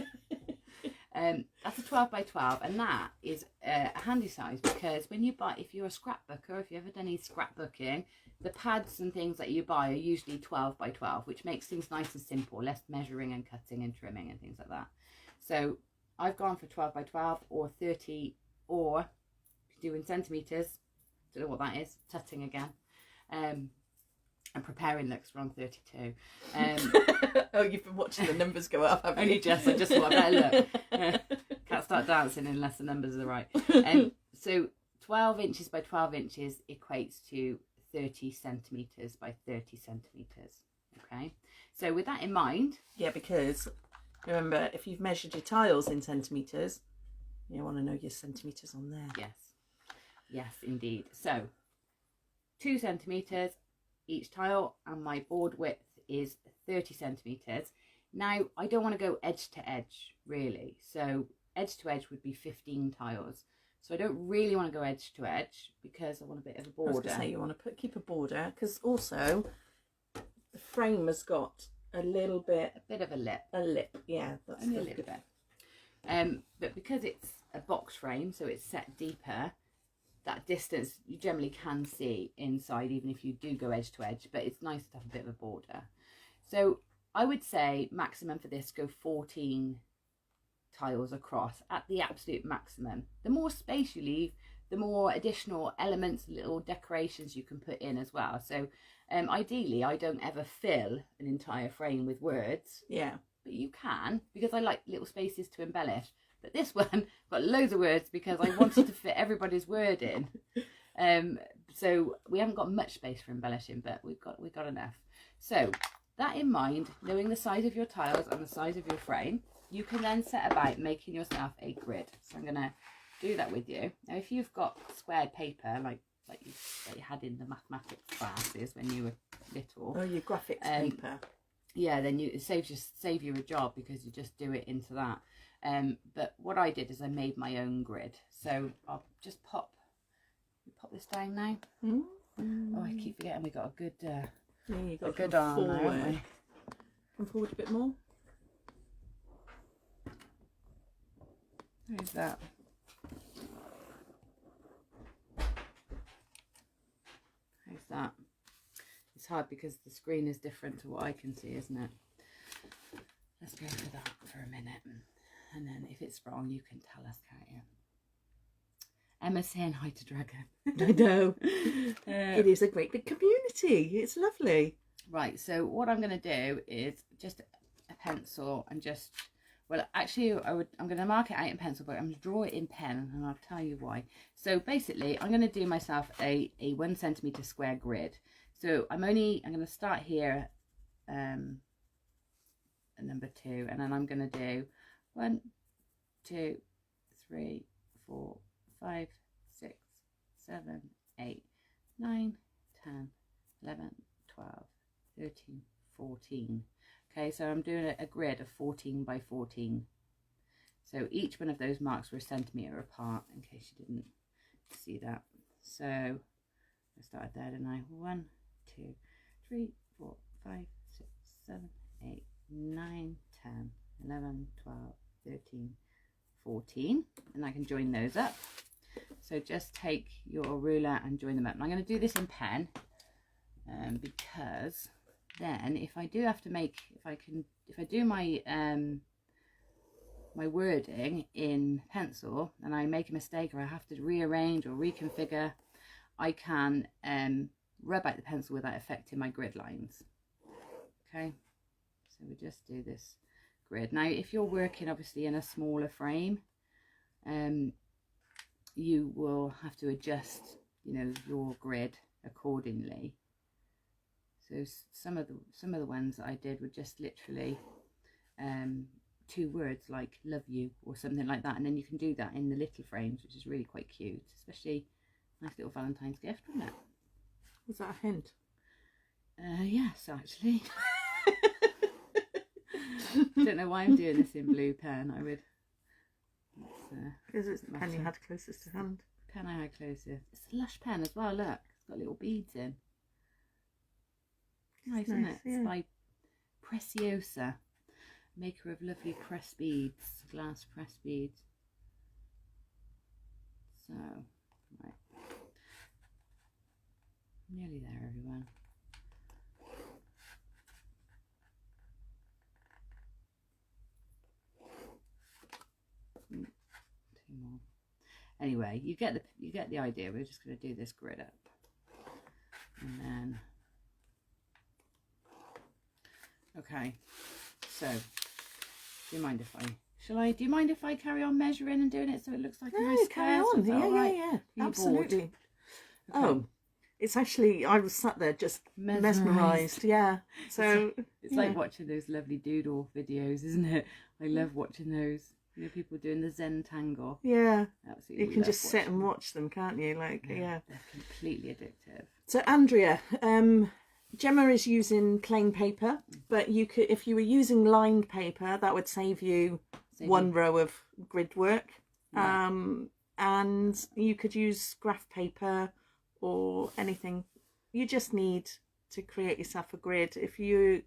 That's a 12 by 12, and that is a handy size because when you buy, if you're a scrapbooker, if you ever done any scrapbooking, the pads and things that you buy are usually 12 by 12, which makes things nice and simple, less measuring and cutting and trimming and things like that. So I've gone for 12 by 12 or 30, or if you do in centimetres, don't know what that is, tutting again. And preparing looks wrong 32. Oh, you've been watching the numbers go up, haven't Only you? just, I just thought I better look. Can't start dancing unless the numbers are right. So 12 inches by 12 inches equates to 30 centimetres by 30 centimetres. Okay, so with that in mind. Yeah, because remember, if you've measured your tiles in centimetres, you want to know your centimetres on there. Yes, indeed. So 2 centimetres each tile, and my board width is 30 centimetres. Now I don't want to go edge to edge really, so edge to edge would be 15 tiles. So I don't really want to go edge to edge because I want a bit of a border. I was going to say you want to keep a border because also the frame has got a bit of a lip. Yeah, that's only a little bit. But because it's a box frame, so it's set deeper, that distance you generally can see inside even if you do go edge to edge, but it's nice to have a bit of a border. So I would say maximum for this, go 14 tiles across at the absolute maximum. The more space you leave, the more additional elements, little decorations you can put in as well. So ideally I don't ever fill an entire frame with words. Yeah, but you can, because I like little spaces to embellish. But this one got loads of words because I wanted to fit everybody's word in. So we haven't got much space for embellishing, but we've got enough. So that in mind, knowing the size of your tiles and the size of your frame, you can then set about making yourself a grid. So I'm going to do that with you. Now, if you've got squared paper like you had in the mathematics classes when you were little. Oh, your graphics paper. Yeah, then it save you a job because you just do it into that. But what I did is I made my own grid. So I'll just pop this down now. Oh, I keep forgetting we got a good you got a good arm now, haven't we? Come forward a bit more. Who's that? How's that? It's hard because the screen is different to what I can see, isn't it? Let's go for that for a minute. And then if it's wrong, you can tell us, can't you? Emma's saying hi to Dragon. I know. It is a great big community. It's lovely. Right, so what I'm going to do is just a pencil and just, well, actually, I'm going to mark it out in pencil, but I'm going to draw it in pen, and I'll tell you why. So basically, I'm going to do myself a 1 centimetre square grid. So I'm going to start here at number 2, and then I'm going to do 1, 2, 3, 4, 5, 6, 7, 8, 9, 10, 11, 12, 13, 14. Okay, so I'm doing a grid of 14 by 14. So each one of those marks were a centimetre apart, in case you didn't see that. So I started there, didn't I? 1, 2, 3, 4, 5, 6, 7, 8, 9, 10, 11, 12, 13, 14. And I can join those up. So just take your ruler and join them up. And I'm going to do this in pen because then if I do have to make, if I do my my wording in pencil and I make a mistake or I have to rearrange or reconfigure, I can rub out the pencil without affecting my grid lines. Okay, so we just do this grid. Now if you're working obviously in a smaller frame, you will have to adjust, you know, your grid accordingly. So some of the ones that I did were just literally 2 words like love you or something like that, and then you can do that in the little frames, which is really quite cute, especially nice little Valentine's gift, wasn't it? Was that a hint? Yes, actually. Don't know why I'm doing this in blue pen. I would. Because it's the pen you had closest to hand. Pen I had closest. It's a Lush pen as well. Look, it's got little beads in. Nice, isn't it? Yeah. It's by Preciosa, maker of lovely press beads, glass press beads. So, right, nearly there, everyone. Two more. Anyway, you get the idea. We're just going to do this grid up, and then. Okay, so do you mind if I carry on measuring and doing it so it looks like a nice carry square? on. Yeah, absolutely. Okay. Oh, it's actually, I was sat there just mesmerised. Yeah, so it's like watching those lovely doodle videos, isn't it? I love watching those. You know, people doing the Zen tangle. Yeah, absolutely. You can just sit and watch them, can't you? Like, yeah, they're completely addictive. So Andrea, Gemma is using plain paper, but you could, if you were using lined paper, that would save you 1 row of grid work. Right. And you could use graph paper or anything. You just need to create yourself a grid. If you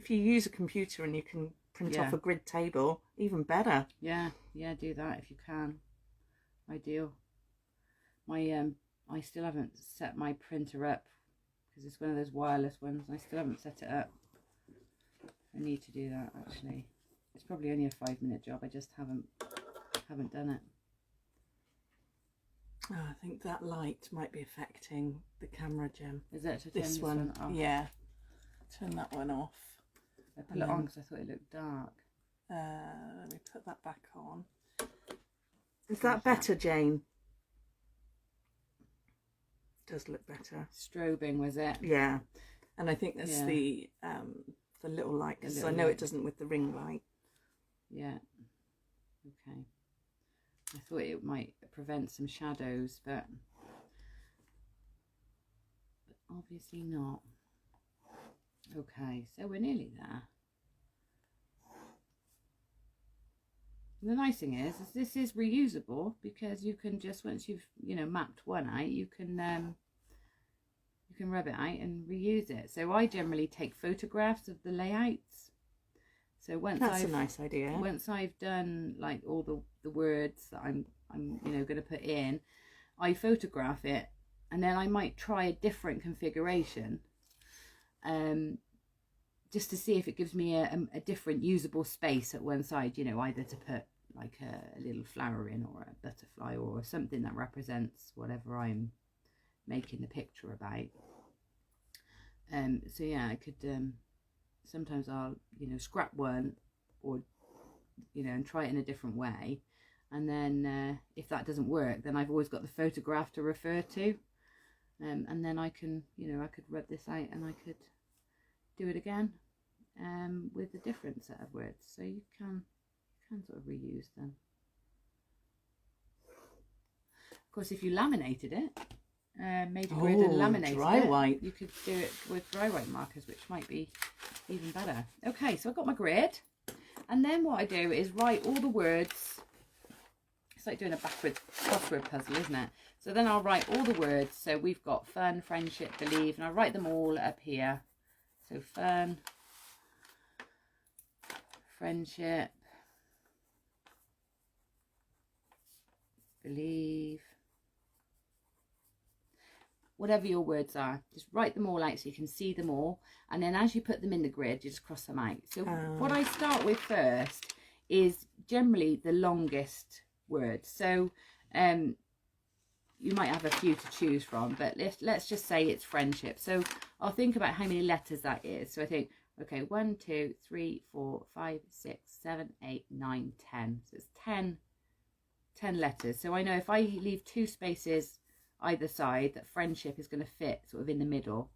use a computer and you can print off a grid table, even better. Yeah, do that if you can. Ideal. My I still haven't set my printer up because it's one of those wireless ones. I still haven't set it up. I need to do that actually. It's probably only a 5-minute job. I just haven't done it. Oh, I think that light might be affecting the camera, Gem. Is it to turn this one off? Yeah. Turn that one off. I put it on because I thought it looked dark. Let me put that back on. Is that better, Jane? Does look better. Strobing, was it? Yeah, and I think that's the little light, because I know it doesn't with the ring light. Yeah. Okay. I thought it might prevent some shadows, but obviously not. Okay, so we're nearly there. The nice thing is this is reusable, because you can just, once you've mapped one out, you can rub it out and reuse it. So I generally take photographs of the layouts. So that's a nice idea. Once I've done like all the words that I'm going to put in, I photograph it, and then I might try a different configuration, just to see if it gives me a different usable space at one side. Either to put like a little flower in, or a butterfly, or something that represents whatever I'm making the picture about. So yeah, I could sometimes I'll scrap one, or and try it in a different way, and then if that doesn't work, then I've always got the photograph to refer to, and then I can I could rub this out and I could do it again with a different set of words. So you can sort of reuse them. Of course, if you laminated it, made a grid and laminated dry white, you could do it with dry white markers, which might be even better. Okay, so I've got my grid, and then what I do is write all the words. It's like doing a backwards crossword puzzle, isn't it? So then I'll write all the words. So we've got fun, friendship, believe, and I write them all up here. So fun, friendship, believe, whatever your words are, just write them all out so you can see them all, and then as you put them in the grid, you just cross them out. So what I start with first is generally the longest words. So you might have a few to choose from, but let's just say it's friendship. So I'll think about how many letters that is. So I think, okay, 1 2 3 4 5 6 7 8 9 10. So it's 10 letters. So I know if I leave 2 spaces either side, that friendship is going to fit sort of in the middle.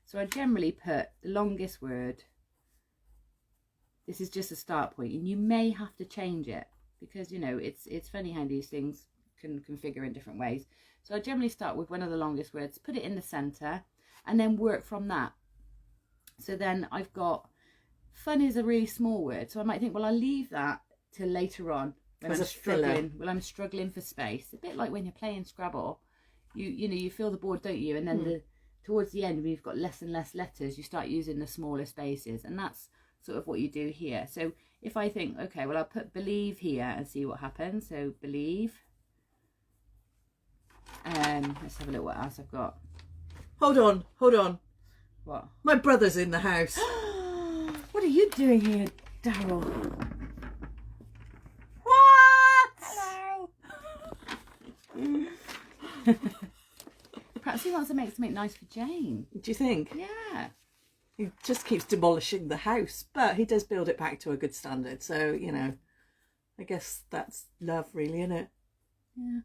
So I generally put the longest word. This is just a start point, and you may have to change it, because it's funny how these things can configure in different ways. So I generally start with one of the longest words, put it in the center, and then work from that. So then I've got fun is a really small word, so I might think, well, I'll leave that till later on when I'm struggling. Well, I'm struggling for space. A bit like when you're playing Scrabble, you feel the board, don't you? And then towards the end, when you've got less and less letters, you start using the smaller spaces, and that's sort of what you do here. So if I think, okay, well, I'll put believe here and see what happens. So believe. Let's have a look what else I've got. Hold on. What? My brother's in the house. What are you doing here, Daryl? What? Hello. Perhaps he wants to make something nice for Jane. Do you think? Yeah. He just keeps demolishing the house, but he does build it back to a good standard. So, I guess that's love, really, isn't it? Yeah.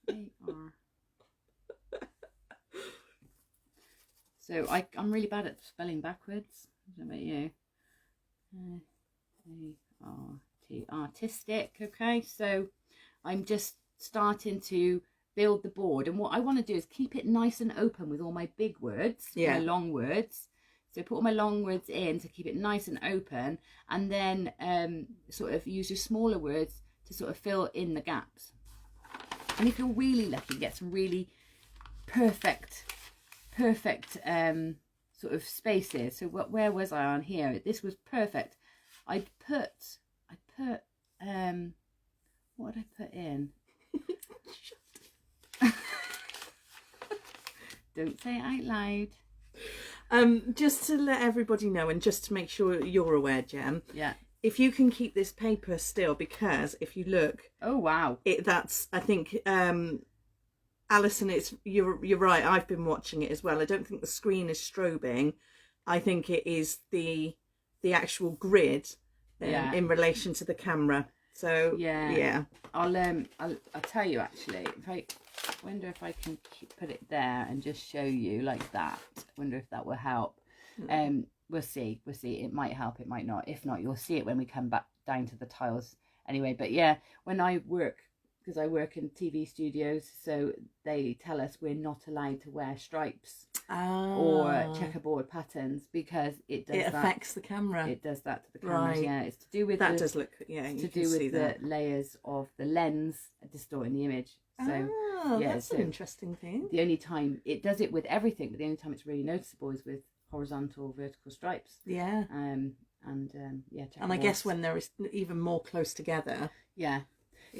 They are. So I'm really bad at spelling backwards. I don't know about you. A-R-T, artistic. Okay, so I'm just starting to build the board, and what I want to do is keep it nice and open with all my big words, my long words. So put all my long words in to keep it nice and open, and then sort of use your smaller words to sort of fill in the gaps. And if you're really lucky, get some really perfect sort of spaces. So where was I on here? This was perfect. I put what did I put in? Don't say it out loud. Just to let everybody know, and just to make sure you're aware, Jem. Yeah. If you can keep this paper still, because if you look, oh wow, that's I think Alison, you're right. I've been watching it as well. I don't think the screen is strobing. I think it is the actual grid in relation to the camera. So yeah. I'll tell you actually. If I wonder if I can put it there and just show you like that. Wonder if that will help. We'll see. It might help. It might not. If not, you'll see it when we come back down to the tiles anyway. But yeah, when I work, because I work in TV studios, so they tell us we're not allowed to wear stripes or checkerboard patterns, because it affects the camera. It does that to the camera. Right. Yeah, it's to do with does look. Yeah, to do with the layers of the lens distorting the image. So that's an interesting thing. The only time it does it with everything, but the only time it's really noticeable is with horizontal, vertical stripes. Yeah. And I guess when they're even more close together. Yeah.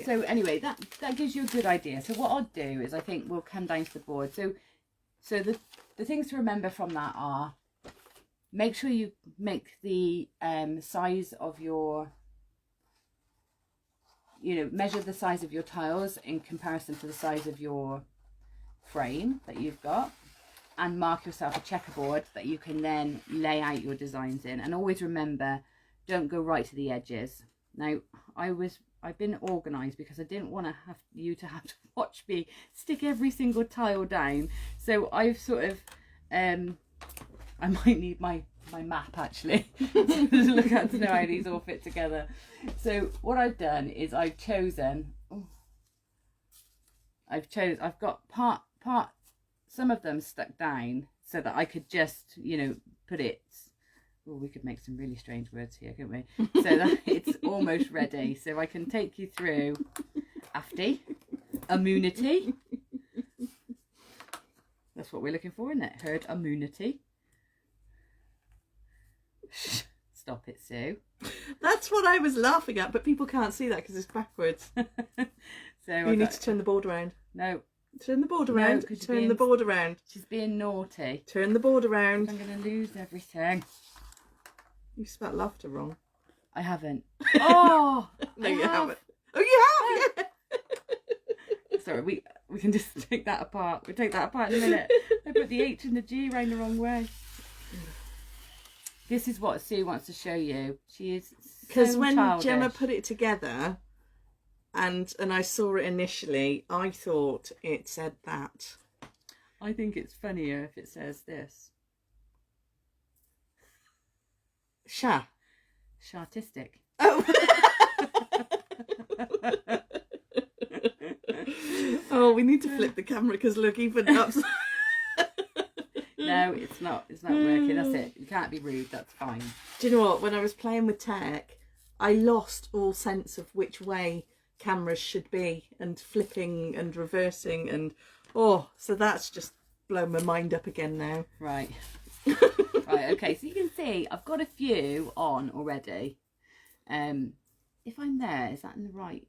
So anyway, that gives you a good idea. So what I'll do is, I think we'll come down to the board. So the things to remember from that are, make sure you make the size of your you know, measure the size of your tiles in comparison to the size of your frame that you've got, and mark yourself a checkerboard that you can then lay out your designs in. And always remember, don't go right to the edges. Now, I've been organised because I didn't want to have you to have to watch me stick every single tile down. So I've sort of, I might need my map actually to look at to know how these all fit together. So what I've done is I've got part, some of them stuck down so that I could just, you know, put it, oh, we could make some really strange words here, couldn't we? So that it's almost ready. So I can take you through AFTI, immunity. That's what we're looking for, isn't it? Herd immunity. Stop it, Sue. That's what I was laughing at, but people can't see that because it's backwards. So you need to turn the board around. No. Turn the board around. No, turn the board around. She's being naughty. Turn the board around. I'm going to lose everything. You spelled laughter wrong. I haven't. Oh! No, you haven't. Oh, you have? Yeah. Sorry, we can just take that apart. We'll take that apart in a minute. I put the H and the G round the wrong way. This is what Sue wants to show you. She is because so when childish. Gemma put it together, and I saw it initially, I thought it said that. I think it's funnier if it says this. Chartistic. Oh. Oh, we need to flip the camera because look, even up. No, it's not working. That's it. You can't be rude. That's fine. Do you know what? When I was playing with tech, I lost all sense of which way cameras should be, and flipping and reversing, and so that's just blown my mind up again now. Right. Right. Okay. So you can see I've got a few on already. If I'm there, is that in the right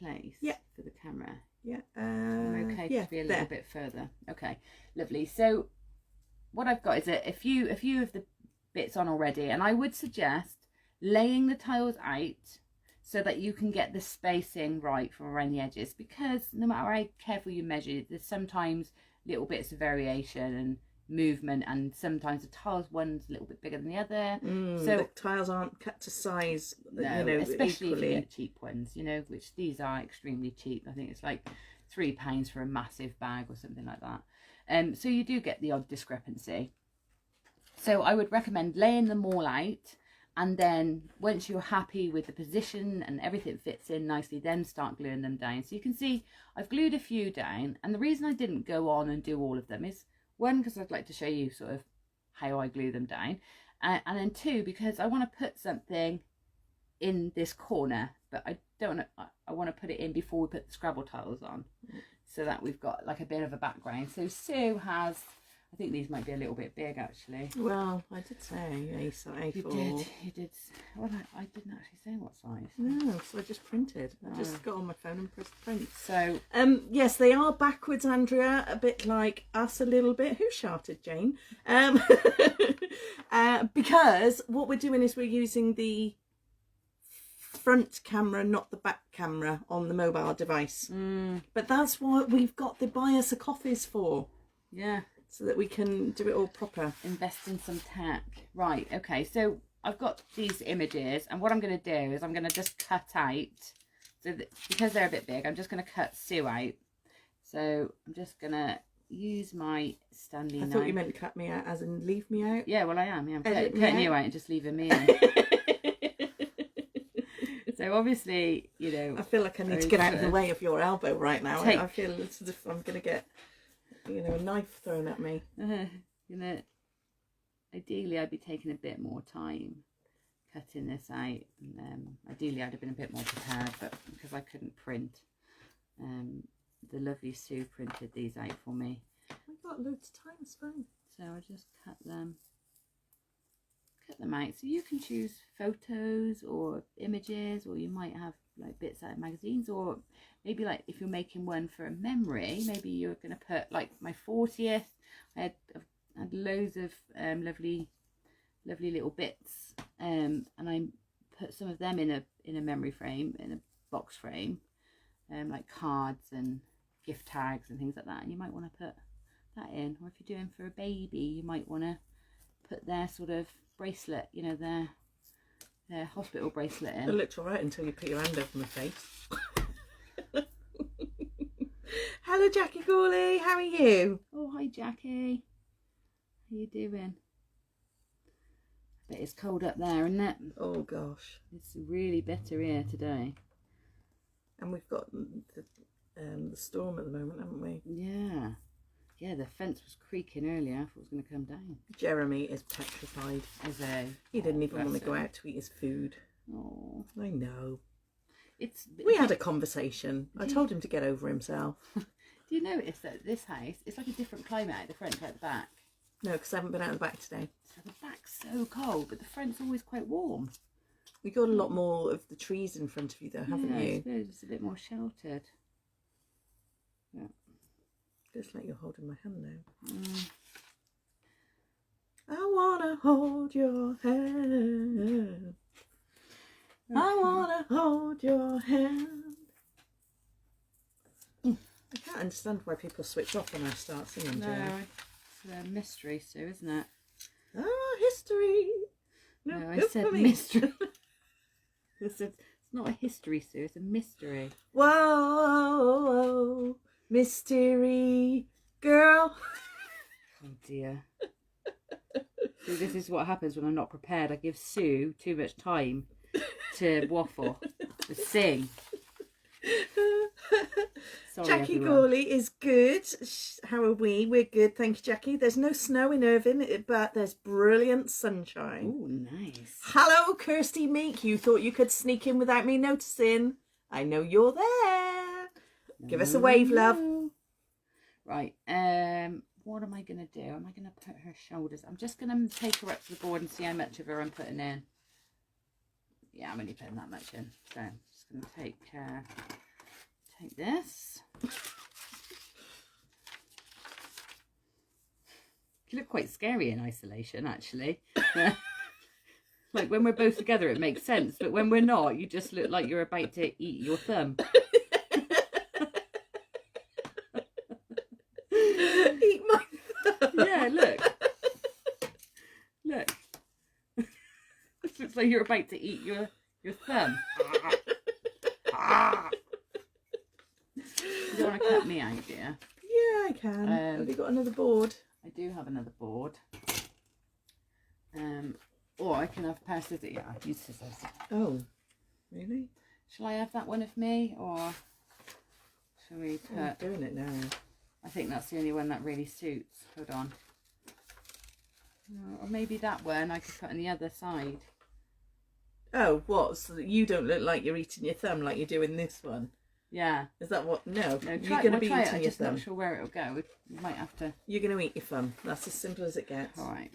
place? Yeah. For the camera. Yeah. I'm okay yeah, to be a little bit further. Okay. Lovely. So what I've got is a few of the bits on already, and I would suggest laying the tiles out so that you can get the spacing right from around the edges, because no matter how careful you measure, there's sometimes little bits of variation and movement, and sometimes the tiles one's a little bit bigger than the other. So the tiles aren't cut to size, no, you know, especially equally. if you get cheap ones, you know, which these are extremely cheap. I think it's like £3 for a massive bag or something like that. So you do get the odd discrepancy. So I would recommend laying them all out, and then once you're happy with the position and everything fits in nicely, then start gluing them down. So you can see I've glued a few down, and the reason I didn't go on and do all of them is, one, because I'd like to show you sort of how I glue them down, and then two, because I want to put something in this corner, but I don't. I want to put it in before we put the Scrabble tiles on, so that we've got like a bit of a background. So Sue has, I think these might be a little bit big actually. Well, I did say A4. You did. Well, I didn't actually say what size. No, so I just printed. I just got on my phone and pressed print. So, yes, they are backwards, Andrea, a bit like us a little bit. Who shouted, Jane? Because what we're doing is we're using the front camera, not the back camera on the mobile device. But that's what we've got the buy us a coffees for. Yeah. So that we can do it all proper. Invest in some tech. Right, okay, so I've got these images, and what I'm going to do is I'm going to just cut out, so that, because they're a bit big, I'm just going to cut Sue out. So I'm just going to use my Stanley knife. I thought you meant cut me out as in leave me out. Yeah, well I am. Yeah, I'm cutting you out and just leaving me in. So obviously, you know, I feel like I need to get out of the way of your elbow right now. I feel as if I'm going to get, you know, a knife thrown at me. You know, ideally I'd be taking a bit more time cutting this out, and ideally I'd have been a bit more prepared, but because I couldn't print, the lovely Sue printed these out for me. I've got loads of time, it's fine. So I just cut them out. So you can choose photos or images, or you might have like bits out of magazines, or maybe like if you're making one for a memory, maybe you're going to put like my 40th. I had loads of lovely little bits, and I put some of them in a memory frame, in a box frame, like cards and gift tags and things like that, and you might want to put that in. Or if you're doing for a baby, you might want to put their sort of bracelet, you know, their hospital bracelet in. It looks all right until you put your hand over my face. Hello, Jackie Gawley. How are you? Oh, hi, Jackie. How you doing? I bet it's cold up there, isn't it? Oh, gosh. It's really bitter here today. And we've got the storm at the moment, haven't we? Yeah. Yeah, the fence was creaking earlier. I thought it was going to come down. Jeremy is petrified. He didn't even want to go out to eat his food. Oh, I know. We We had a conversation. I told him to get over himself. Do you notice that this house, it's like a different climate out the front to out the back? No, because I haven't been out the back today. So the back's so cold, but the front's always quite warm. We got a lot more of the trees in front of you though, haven't I you? suppose it's a bit more sheltered. Yeah. Just like you're holding my hand now. I wanna hold your hand. I wanna hold your hand. I can't understand why people switch off when I start singing. No, it's a mystery, Sue, isn't it? Ah, history. No, I said mystery. It's not a history, Sue. It's a mystery. Whoa, mystery girl. Oh dear. See, this is what happens when I'm not prepared. I give Sue too much time to waffle, to sing. Sorry, Jackie everyone. Gawley is good. How are we? We're good, thank you, Jackie. There's no snow in Irvine, but there's brilliant sunshine. Oh, nice. Hello, Kirsty Meek. You thought you could sneak in without me noticing. I know you're there. Give us a wave, love. Right. What am I going to do? Am I going to put her shoulders? I'm just going to take her up to the board and see how much of her I'm putting in. Yeah, I'm only putting that much in. So I'm just going to take this. You look quite scary in isolation, actually. Like when we're both together, it makes sense, but when we're not, you just look like you're about to eat your thumb. Eat my thumb. Yeah, look. Look. This looks like you're about to eat your thumb. You don't want to cut me out, dear. Yeah, I can. Have you got another board? I do have another board. Or I can have a pair of scissors. Yeah, I'll use scissors. Oh, really? Shall I have that one of me, or shall we put... I'm doing it now. I think that's the only one that really suits. Hold on. Or maybe that one I could put on the other side. Oh, what? So that you don't look like you're eating your thumb like you do in this one? Yeah. Is that what? No. No, You're going to be eating I'm your just thumb. not sure where it'll go. We might have to... You're going to eat your thumb. That's as simple as it gets. All right.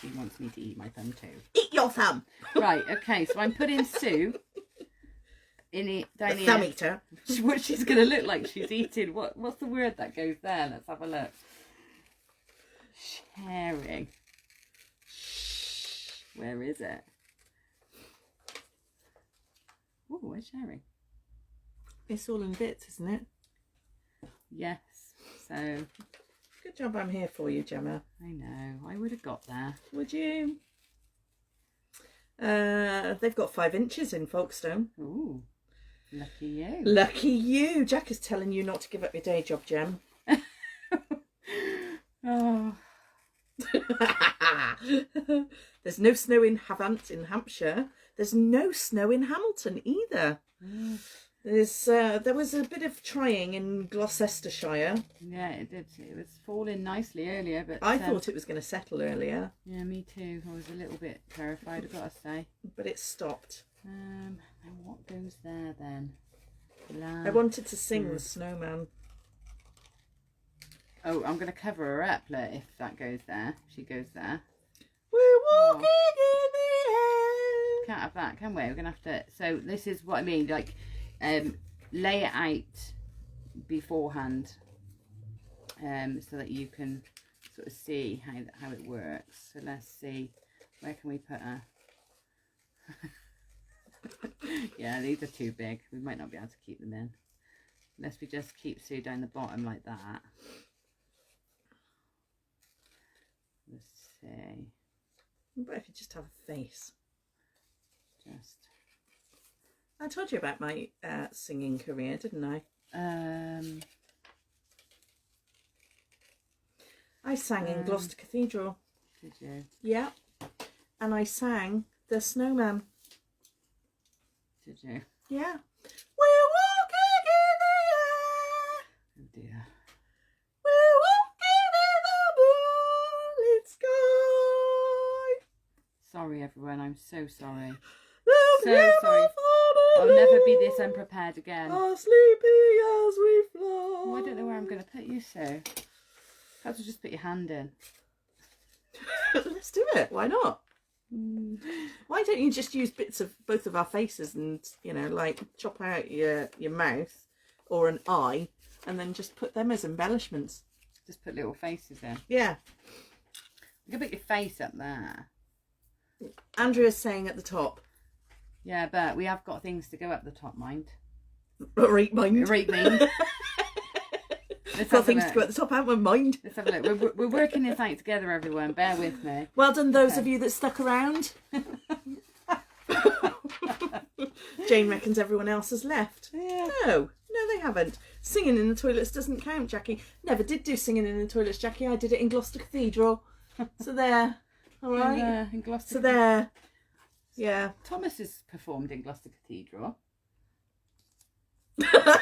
She wants me to eat my thumb too. Eat your thumb. Right, okay, so I'm putting Sue in it down here. Thumb eater. What she's going to look like she's eating. What's the word that goes there? Let's have a look. Sharing. Where is it? Oh, where's sharing? It's all in bits, isn't it? Yes. So Good job I'm here for you, Gemma. I know. I would have got there. Would you? They've got 5 inches in Folkestone. Ooh. Lucky you. Lucky you. Jack is telling you not to give up your day job, Gem. Oh. There's no snow in Havant in Hampshire. There's no snow in Hamilton either. There was a bit of trying in Gloucestershire. Yeah, it did. It was falling nicely earlier, but I thought it was going to settle earlier. Yeah, me too. I was a little bit terrified, I've got to say. But it stopped. And what goes there then? I wanted to sing the snowman. Oh, I'm going to cover her up, look, if that goes there. If she goes there. We're walking in the air. Can't have that, can we? We're going to have to... So this is what I mean, like, lay it out beforehand so that you can sort of see how it works. So let's see, where can we put her? Yeah, these are too big. We might not be able to keep them in. Unless we just keep Sue down the bottom like that. Let's see. What if you just have a face? Just. I told you about my singing career, didn't I? I sang in Gloucester Cathedral. Did you? Yeah. And I sang The Snowman. Did you? Yeah. We're walking in the air. Oh dear. We're walking in the moonlit sky. Sorry everyone, I'm so sorry. The So sorry. I'll never be this unprepared again. are sleepy as we fly. Oh, I don't know where I'm going to put you, Sue. Perhaps we'll just put your hand in. Let's do it. Why not? Why don't you just use bits of both of our faces and, you know, like chop out your mouth or an eye and then just put them as embellishments? Just put little faces in. Yeah. You can put your face up there. Andrea's saying at the top. Yeah, but we have got things to go up the top, mind. Right, mind. Right, mind. Let's Got have a things to look. go at the top, haven't we, mind? Let's have a look. We're working this out together, everyone. Bear with me. Well done, those of you that stuck around. Jane reckons everyone else has left. Yeah. No, they haven't. Singing in the toilets doesn't count, Jackie. Never did do singing in the toilets, Jackie. I did it in Gloucester Cathedral. So there. All right. In Gloucester. So there. Yeah. Thomas has performed in Gloucester Cathedral.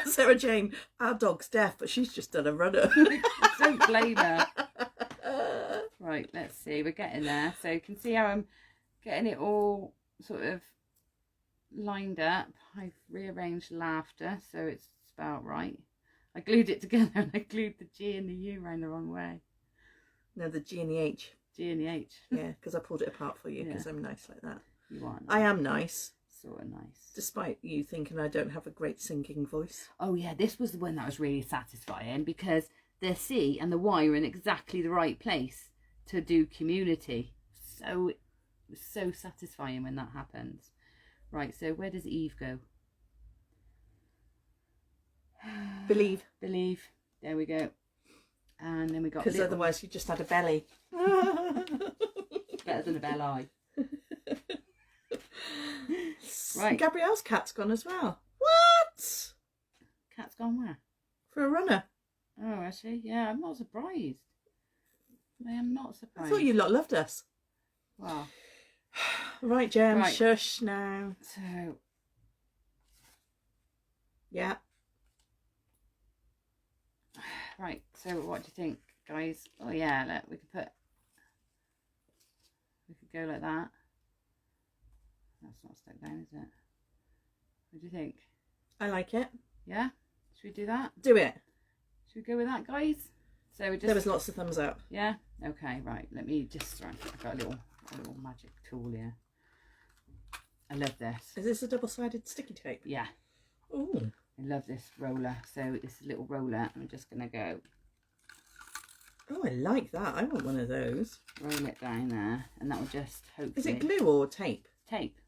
Sarah Jane, our dog's deaf, but she's just done a runner. Don't blame her. Right, let's see. We're getting there. So you can see how I'm getting it all sort of lined up. I've rearranged laughter so it's spelled right. I glued it together and I glued the G and the U round the wrong way. No, the G and the H. G and the H. Yeah, because I pulled it apart for you because Yeah. I'm nice like that. You are nice. I am nice. Sort of nice. Despite you thinking I don't have a great singing voice. Oh yeah, this was the one that was really satisfying because the C and the Y are in exactly the right place to do community. So it was so satisfying when that happens. Right, so where does Eve go? Believe. Believe. There we go. And then we got Because otherwise you just had a belly. better than a bell eye. Right. Gabrielle's cat's gone as well. What? Cat's gone where? For a runner. Oh, actually, yeah, I'm not surprised. I am not I surprised. thought you lot loved us. Well, Right, Jem, Right. shush now. so Yeah. right, so what do you think, guys? Oh yeah, look, we could go like that. That's not stuck down, is it? What do you think? I like it. Yeah? Should we do that? Do it. Should we go with that, guys? So we just... There was lots of thumbs up. Yeah? Okay, right. Let me just... Right, I've got a little magic tool here. I love this. Is this a double-sided sticky tape? Yeah. Ooh. I love this roller. So this little roller, I'm just going to go Oh, I like that. I want one of those. roll it down there. And that will just hopefully... Is it glue or tape? Tape.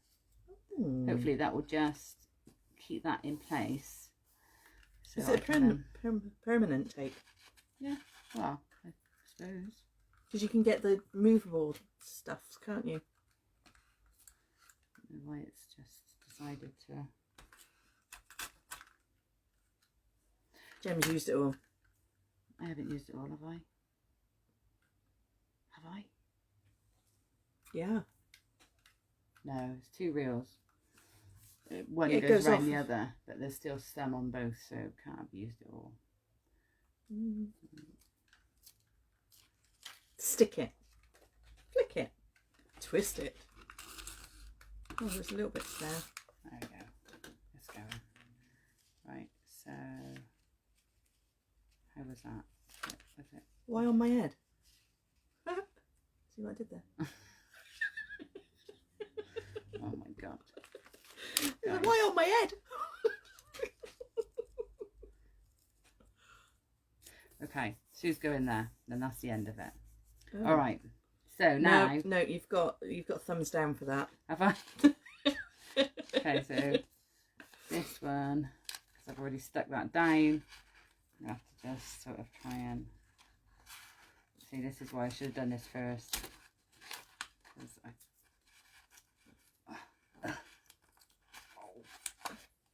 Ooh. Hopefully that will just keep that in place. So Is I it can, permanent tape? yeah, well, I suppose. Because you can get the movable stuffs, can't you? I don't know why it's just decided to... Jem's used it all. I haven't used it all, have I? Have I? Yeah. No, it's 2 reels. One It goes goes round off. the other, but there's still some on both, so can't have used it all. Mm. Stick it. Flick it. Twist it. Oh, there's a little bit there. There we go. Let's go. Right, so how was that? Was it? Why on my head? See what I did there? Oh my god. Why on my head? Okay, Sue's going there, then that's the end of it. Oh. All right. So now, No, you've got thumbs down for that. have I? Okay, so this one, because I've already stuck that down, I have to just sort of try and see. This is why I should have done this first.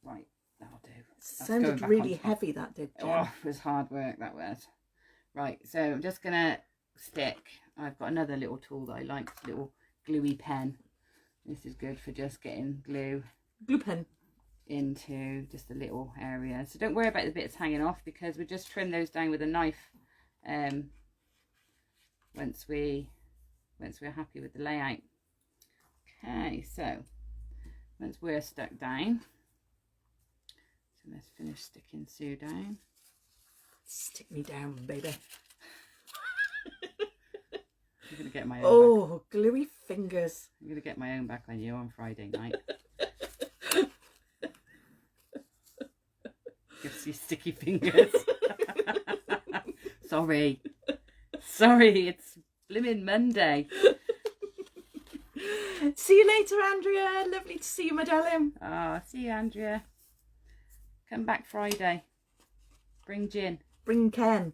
Right, that'll do. Sounded really heavy, that did, Jen. Oh, it was hard work, that was. Right, so I'm just going to stick. I've got another little tool that I like, little gluey pen. This is good for just getting glue pen into just a little area. So don't worry about the bits hanging off, because we'll just trim those down with a knife once we're happy with the layout. Okay, so once we're stuck down, so let's finish sticking Sue down. Stick me down, baby. I'm gonna get my own back. Gluey fingers. I'm gonna get my own back on you on Friday night. Gives you sticky fingers. Sorry, it's blimmin' Monday. See you later, Andrea. Lovely to see you, my darling. See you, Andrea. Come back Friday. Bring gin. Bring Ken.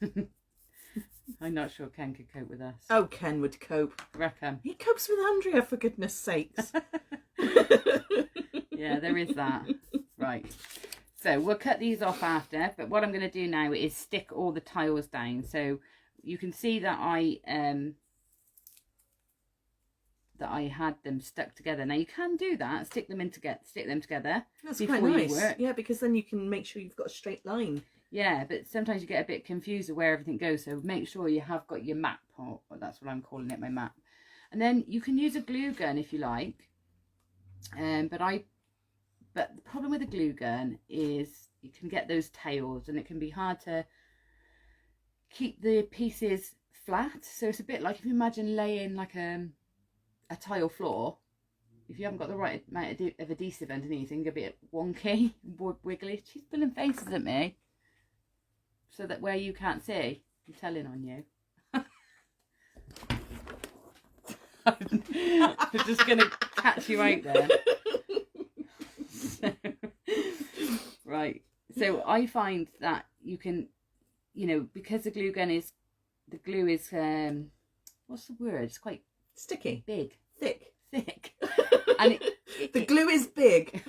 I'm not sure Ken could cope with us. Oh, Ken would cope. Reckon. He copes with Andrea, for goodness sakes. Yeah, there is that. Right. So we'll cut these off after, but what I'm going to do now is stick all the tiles down. So you can see that I had them stuck together. Now you can do that, stick them together. That's before quite nice. You work. Yeah, because then you can make sure you've got a straight line. Yeah, but sometimes you get a bit confused of where everything goes. So make sure you have got your map, or that's what I'm calling it, my map. And then you can use a glue gun if you like. But the problem with a glue gun is you can get those tails, and it can be hard to keep the pieces flat. So it's a bit like if you imagine laying like a tile floor. If you haven't got the right amount of adhesive underneath, it can get a bit wonky, wiggly. She's pulling faces at me, so that where you can't see, I'm telling on you. I'm just going to catch you out there. Right, so I find that you can, because the glue is, what's the word? It's quite sticky, big, thick, and the glue is big.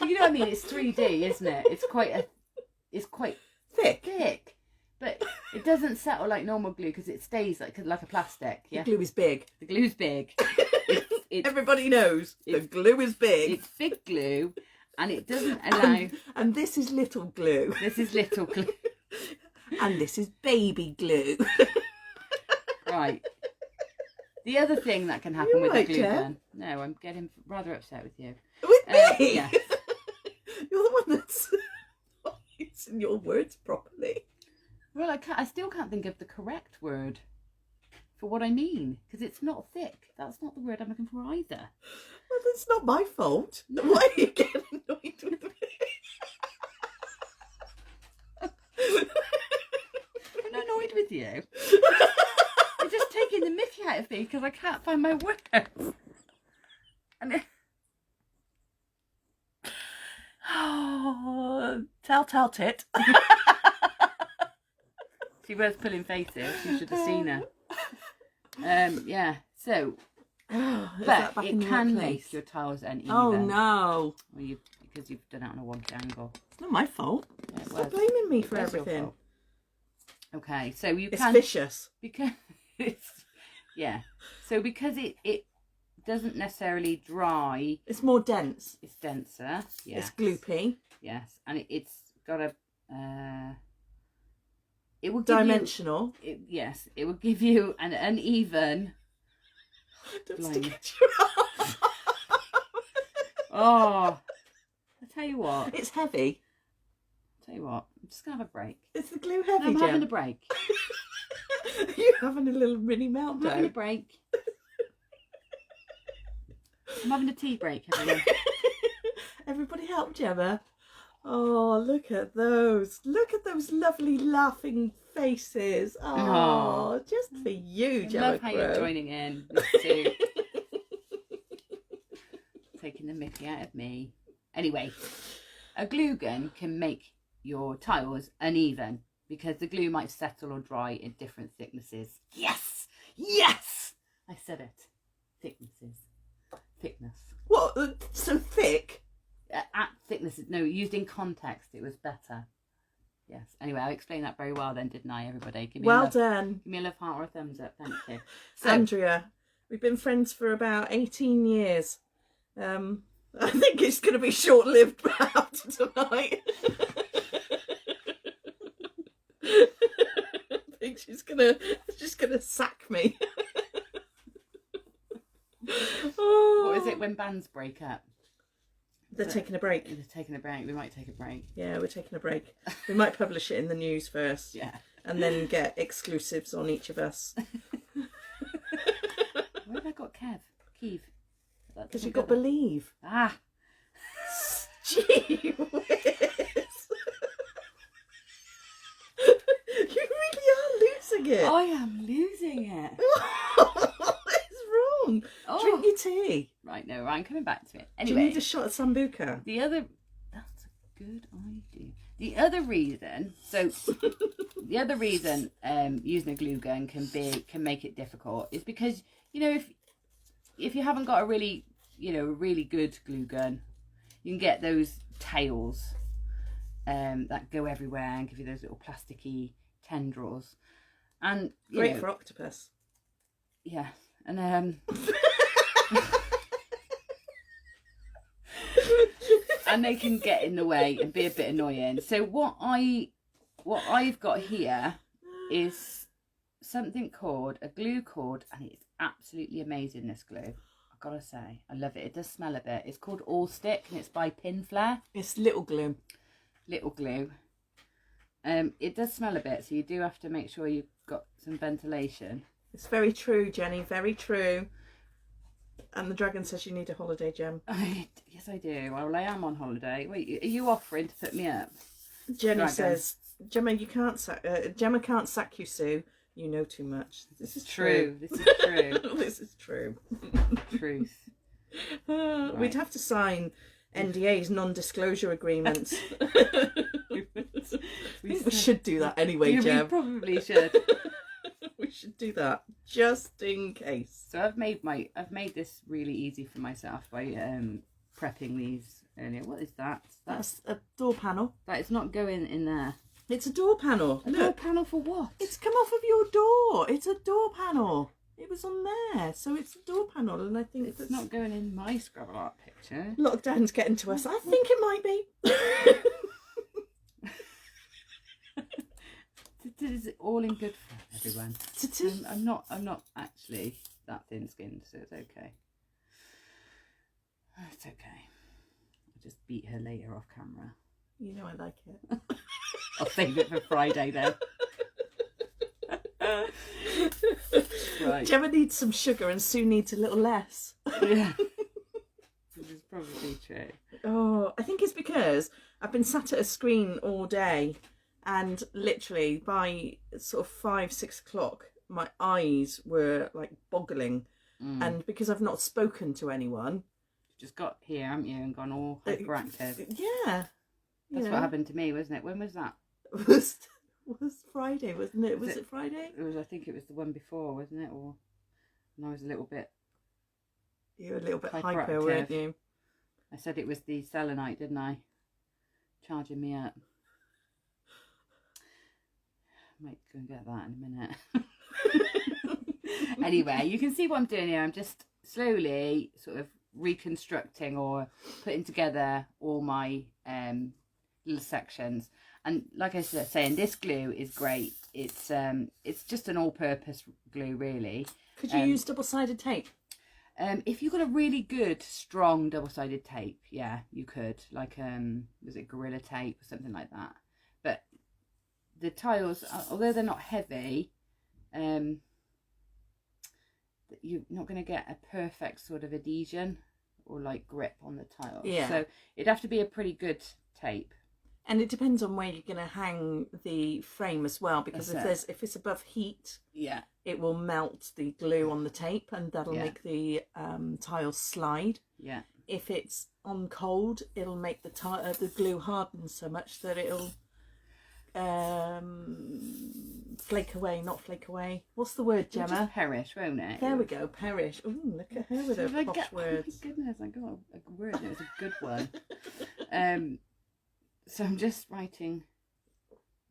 You know what I mean? It's 3D, isn't it? It's quite thick, but it doesn't settle like normal glue because it stays like a plastic. Yeah, the glue is big. The glue's big. Everybody knows the glue is big. It's big glue, and it doesn't allow. And this is little glue. This is little glue. And this is baby glue. Right. The other thing that can happen with a glue Jen? gun. No, I'm getting rather upset with you. With me? Yes. You're the one that's not using your words properly. Well, I still can't think of the correct word for what I mean, because it's not thick. That's not the word I'm looking for either. Well, it's not my fault. Why are you getting annoyed with me? I'm not annoyed with you. You're just taking the mickey out of me because I can't find my words. And tell tit. She was pulling faces. You should have seen her. Yeah. So, but it can lace your tiles uneven. Oh no! Well, because you've done it on a wonky angle. It's not my fault. Yeah, Stop blaming me for It was your everything. fault. Okay, so you It's can vicious. because yeah. So because it doesn't necessarily dry. It's more dense. It's denser. Yes. It's gloopy. Yes, and it's got a. It will give dimensional. Yes, it will give you an uneven. Don't line. stick it to your arm. Oh, I tell you what. It's heavy. Tell you what. I'm just gonna have a break. Is the glue heavy, I'm Jen? having a break. You're having a little mini I'm having a meltdown. break. I'm having a tea break, everyone. Everybody help Gemma. Oh, look at those. Look at those lovely laughing faces. Oh, just for you, I Gemma love how you're Crow. joining in. Too. taking the mickey out of me. Anyway, a glue gun can make your tiles uneven because the glue might settle or dry in different thicknesses. Yes! Yes! I said it. Thicknesses. Thickness. What? So thick? At thicknesses. No, used in context, it was better. Yes. Anyway, I explained that very well then, didn't I, everybody? Give me Well done. Give me a love heart or a thumbs up. Thank you. So, Andrea, we've been friends for about 18 years. I think it's going to be short-lived after tonight. I think she's gonna sack me. what is it when bands break up? They're taking a break. They're taking a break. We might take a break. Yeah, we're taking a break. We might publish it in the news first. Yeah. And then get exclusives on each of us. Where have I got Kev? Because you've got Believe. Ah. Gee whiz. You really are losing it. I am losing it. What is wrong? Oh. Drink your tea. Right, no, I'm coming back to it. Do Anyway. you need a shot of Sambuca? That's a good idea. The other reason using a glue gun can make it difficult is because, you know, if you haven't got a really good glue gun, you can get those tails that go everywhere and give you those little plasticky tendrils. And Great for octopus. Yeah. And and they can get in the way and be a bit annoying. So what I've got here is something called a glue cord, and it's absolutely amazing, this glue. I've got to say, I love it. It does smell a bit. It's called All Stick, and it's by Pinflare. It's little glue. Little glue. It does smell a bit, so you do have to make sure you've got some ventilation. It's very true, Jenny, very true. And the dragon says you need a holiday, Gem. Yes, I do. Well, I am on holiday. Wait, are you offering to put me up? Jenny Dragon says, Gemma can't sack you, Sue. You know too much. This is true. This is true. This is true. Truth. Right. We'd have to sign NDAs, non-disclosure agreements. we should do that anyway, Gem. We probably should. We should do that just in case. So I've made this really easy for myself by prepping these earlier. What is that? That's a door panel. That is not going in there. It's a door panel. A door panel for what? It's come off of your door. It's a door panel. It was on there, so it's a door panel, and I think it's not going in my Scrabble Art Picture. Lockdown's getting to us. I think it might be. Is it all in good fun, everyone? I'm not actually that thin-skinned, so it's okay. It's okay. I'll just beat her later off camera. You know I like it. I'll save it for Friday then. Right. Gemma needs some sugar and Sue needs a little less. Yeah. This is probably true. Oh, I think it's because I've been sat at a screen all day, and literally by sort of 5-6 o'clock my eyes were like boggling. And because I've not spoken to anyone, you've just got here, haven't you, and gone all hyperactive. Yeah. That's what happened to me, wasn't it? When was that? It was Friday, wasn't it? Was it Friday? It was. I think it was the one before, wasn't it? Or and I was a little bit. You were a little bit hyper, weren't you? I said it was the selenite, didn't I? Charging me up. I might go and get that in a minute. Anyway, you can see what I'm doing here. I'm just slowly sort of reconstructing or putting together all my little sections. And like I was saying, this glue is great. It's just an all-purpose glue, really. Could you use double-sided tape? If you've got a really good, strong double-sided tape, yeah, you could. Like, was it Gorilla Tape or something like that? But the tiles, although they're not heavy, you're not going to get a perfect sort of adhesion or like grip on the tiles. Yeah. So it'd have to be a pretty good tape. And it depends on where you're going to hang the frame as well, because if it's above heat, yeah, it will melt the glue on the tape, and that'll make the tiles slide. Yeah. if it's on cold, it'll make the glue harden so much that it'll flake away. Not flake away. What's the word, Gemma? It'll just perish, won't it? There we go, perish. Ooh, look at her with her posh words. Oh my goodness, I got a word. It was a good one. So I'm just writing.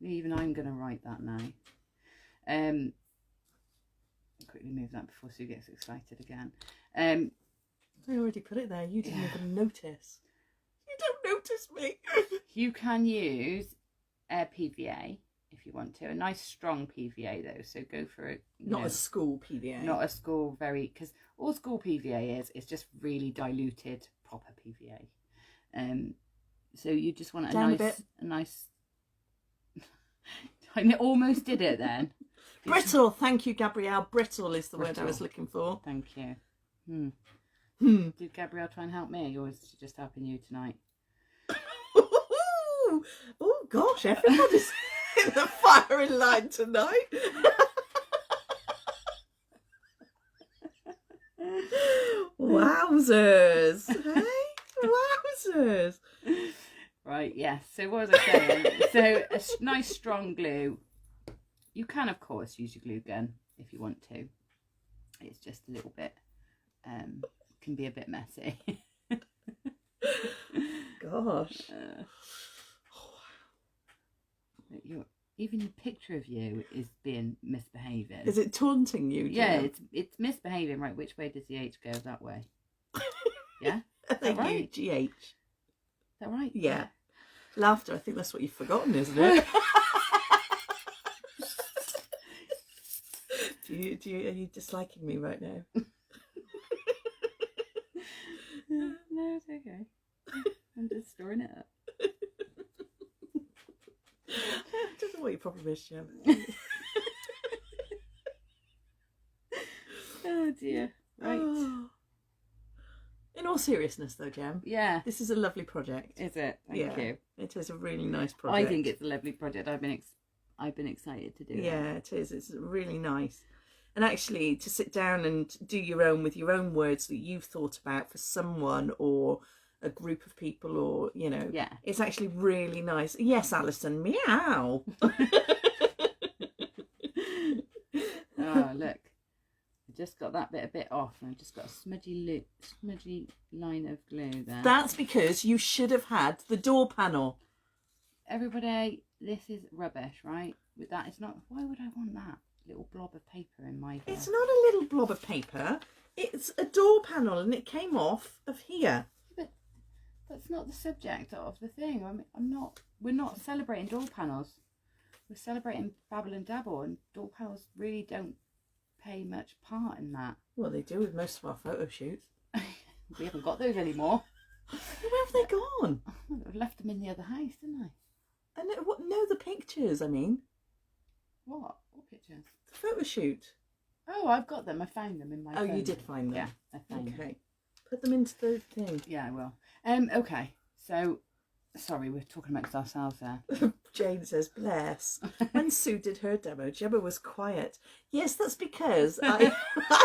Even I'm going to write that now. Quickly move that before Sue gets excited again. I already put it there. You didn't even notice. You don't notice me. You can use PVA if you want to. A nice strong PVA though. So go for it. Not a school PVA. Not a school because all school PVA is just really diluted proper PVA. So you just want a nice. I almost did it then. Brittle, thank you, Gabrielle. Brittle is the word I was looking for. Thank you. Did Gabrielle try and help me, or is she just helping you tonight? Oh gosh, everybody's in the firing line tonight. Wowzers! Hey, wowzers! Right, yes. So what was I saying? So a nice strong glue. You can, of course, use your glue gun if you want to. It's just a little bit, can be a bit messy. Gosh. Even the picture of you is being misbehaving. Is it taunting you? Yeah, it's misbehaving. Right, which way does the H go? That way. Yeah? Is that right? GH. Is that right? Yeah. Laughter, I think that's what you've forgotten, isn't it? Are you disliking me right now? No, it's okay. I'm just storing it up. I don't know what your problem is, Gem. Oh dear. Right. Oh. In all seriousness though, Gem. Yeah. This is a lovely project. Is it? Thank you. It is a really nice project. I think it's a lovely project. I've been excited to do it. Yeah, it is. It's really nice. And actually to sit down and do your own with your own words that you've thought about for someone or a group of people, or yeah, it's actually really nice. Yes, Alison, meow. Oh look, I just got that bit a bit off, and I just got a smudgy line of glue there. That's because you should have had the door panel. Everybody, this is rubbish, right? With that, it's not. Why would I want that little blob of paper in my? It's not a little blob of paper. It's a door panel, and it came off of here. That's not the subject of the thing. We're not celebrating door panels. We're celebrating Babble and Dabble, and door panels really don't play much part in that. Well, they do with most of our photo shoots. We haven't got those anymore. Where have they gone? I left them in the other house, didn't I? And no, the pictures. I mean, what pictures? The photo shoot. Oh, I've got them. I found them in my. Oh, phone. you did find them. Yeah, I found them. Okay. Put them into the thing. Yeah, I will. Okay. So, sorry, we're talking amongst ourselves there. Jane says, bless. When Sue did her demo, Gemma was quiet. Yes, that's because I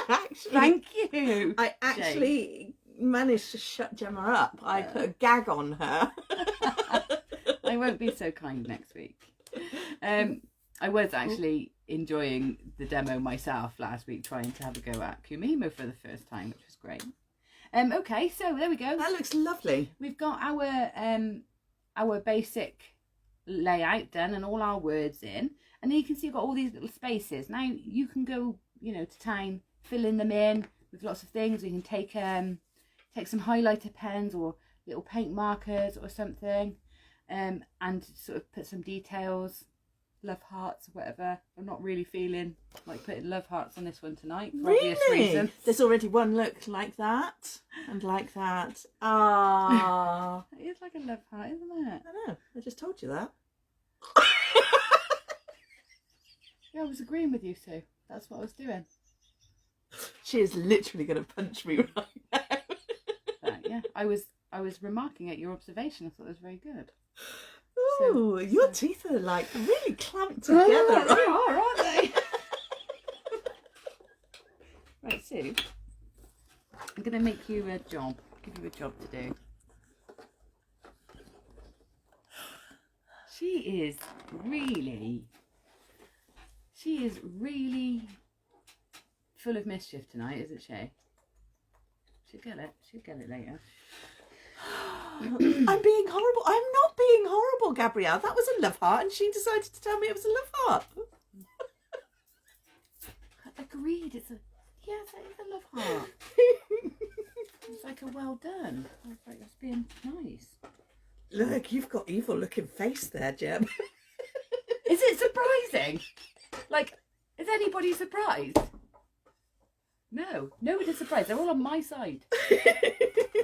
actually... Thank you, I actually managed to shut Gemma up. I put a gag on her. I won't be so kind next week. I was actually enjoying the demo myself last week, trying to have a go at Kumimo for the first time, which was great. Okay, so there we go. That looks lovely. We've got our basic layout done and all our words in, and then you can see you've got all these little spaces. Now you can go, to town, filling them in with lots of things. You can take some highlighter pens or little paint markers or something, and sort of put some details. Love hearts or whatever. I'm not really feeling like putting love hearts on this one tonight for obvious reasons. There's already one look like that and like that. Ah. It's like a love heart, isn't it? I know. I just told you that. Yeah, I was agreeing with you, Sue. That's what I was doing. She is literally going to punch me right now. Yeah, I was remarking at your observation. I thought it was very good. Oh, your teeth are like really clamped together. They are, aren't they? Right, Sue. I'm going to make you a job. give you a job to do. She is really full of mischief tonight, isn't she? She'll get it. She'll get it later. I'm being horrible. I'm not being horrible, Gabrielle. That was a love heart, and she decided to tell me it was a love heart. Agreed. It's a love heart. It's like a well done. I was like, that's being nice. Look, you've got evil-looking face there, Jem. Is it surprising? Like, is anybody surprised? No, nobody's surprised. They're all on my side.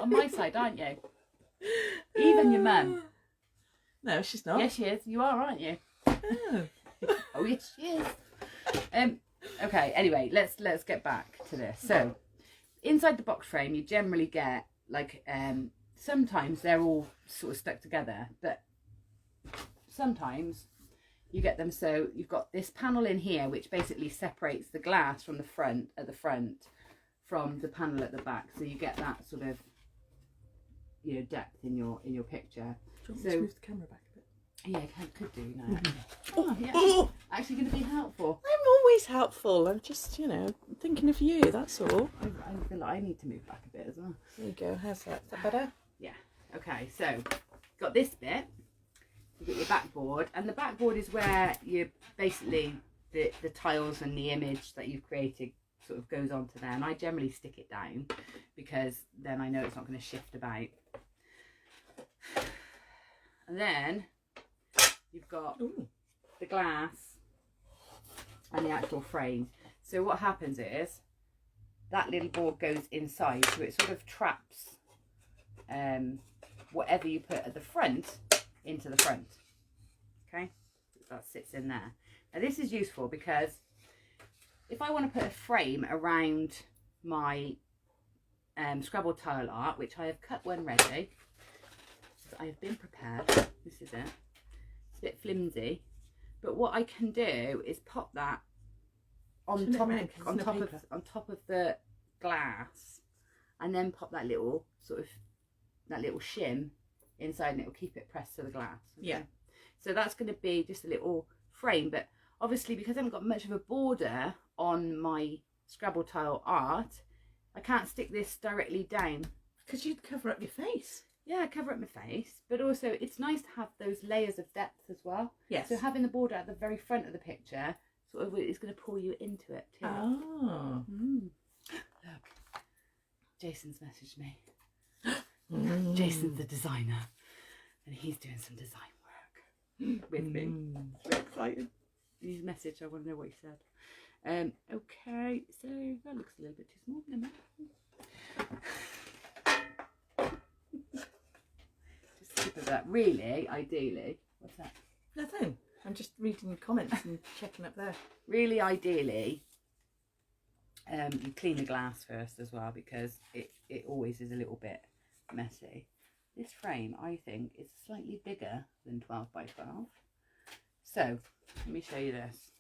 On my side, aren't you? Even your mum. No, she's not. Yes, she is. You are, aren't you? Oh, Oh, yes, she is. Okay. Anyway, let's get back to this. So, inside the box frame, you generally get like sometimes they're all sort of stuck together, but sometimes you get them so you've got this panel in here which basically separates the glass from the front from the panel at the back, so you get that sort of, you know, depth in your picture. do you want me to move the camera back a bit? Yeah, could do now. Oh, yeah, actually going to be helpful. I'm always helpful. I'm just, you know, thinking of you, that's all. I feel like I need to move back a bit as well. There you go. How's that? Is that better? Yeah. Okay, so got this bit. You've got your backboard, and the backboard is where you basically the tiles and the image that you've created sort of goes onto there, and I generally stick it down because then I know it's not going to shift about. And then you've got the glass and the actual frame. So what happens is that little board goes inside, so it sort of traps whatever you put at the front into the front. Okay, that sits in there. Now this is useful because if I want to put a frame around my Scrabble tile art, which I have cut one ready, I have been prepared. This is it. It's a bit flimsy, but what I can do is pop that on top of the glass, and then pop that little shim inside, and it will keep it pressed to the glass. Okay? Yeah. So that's going to be just a little frame, but obviously because I haven't got much of a border on my Scrabble tile art, I can't stick this directly down. Because you'd cover up your face. Yeah, cover up my face, but also it's nice to have those layers of depth as well. Yes. So having the border at the very front of the picture sort of is going to pull you into it too. Oh. Look, Jason's messaged me. Jason's the designer, and he's doing some design work with me. It's very exciting. His message, I want to know what he said. Okay, so that looks a little bit too small, doesn't it? Just skip of that. Really, ideally, what's that? Nothing. I'm just reading comments and checking up there. Really, ideally, you clean the glass first as well, because it always is a little bit messy. This frame, I think, is slightly bigger than 12 by 12. So let me show you this.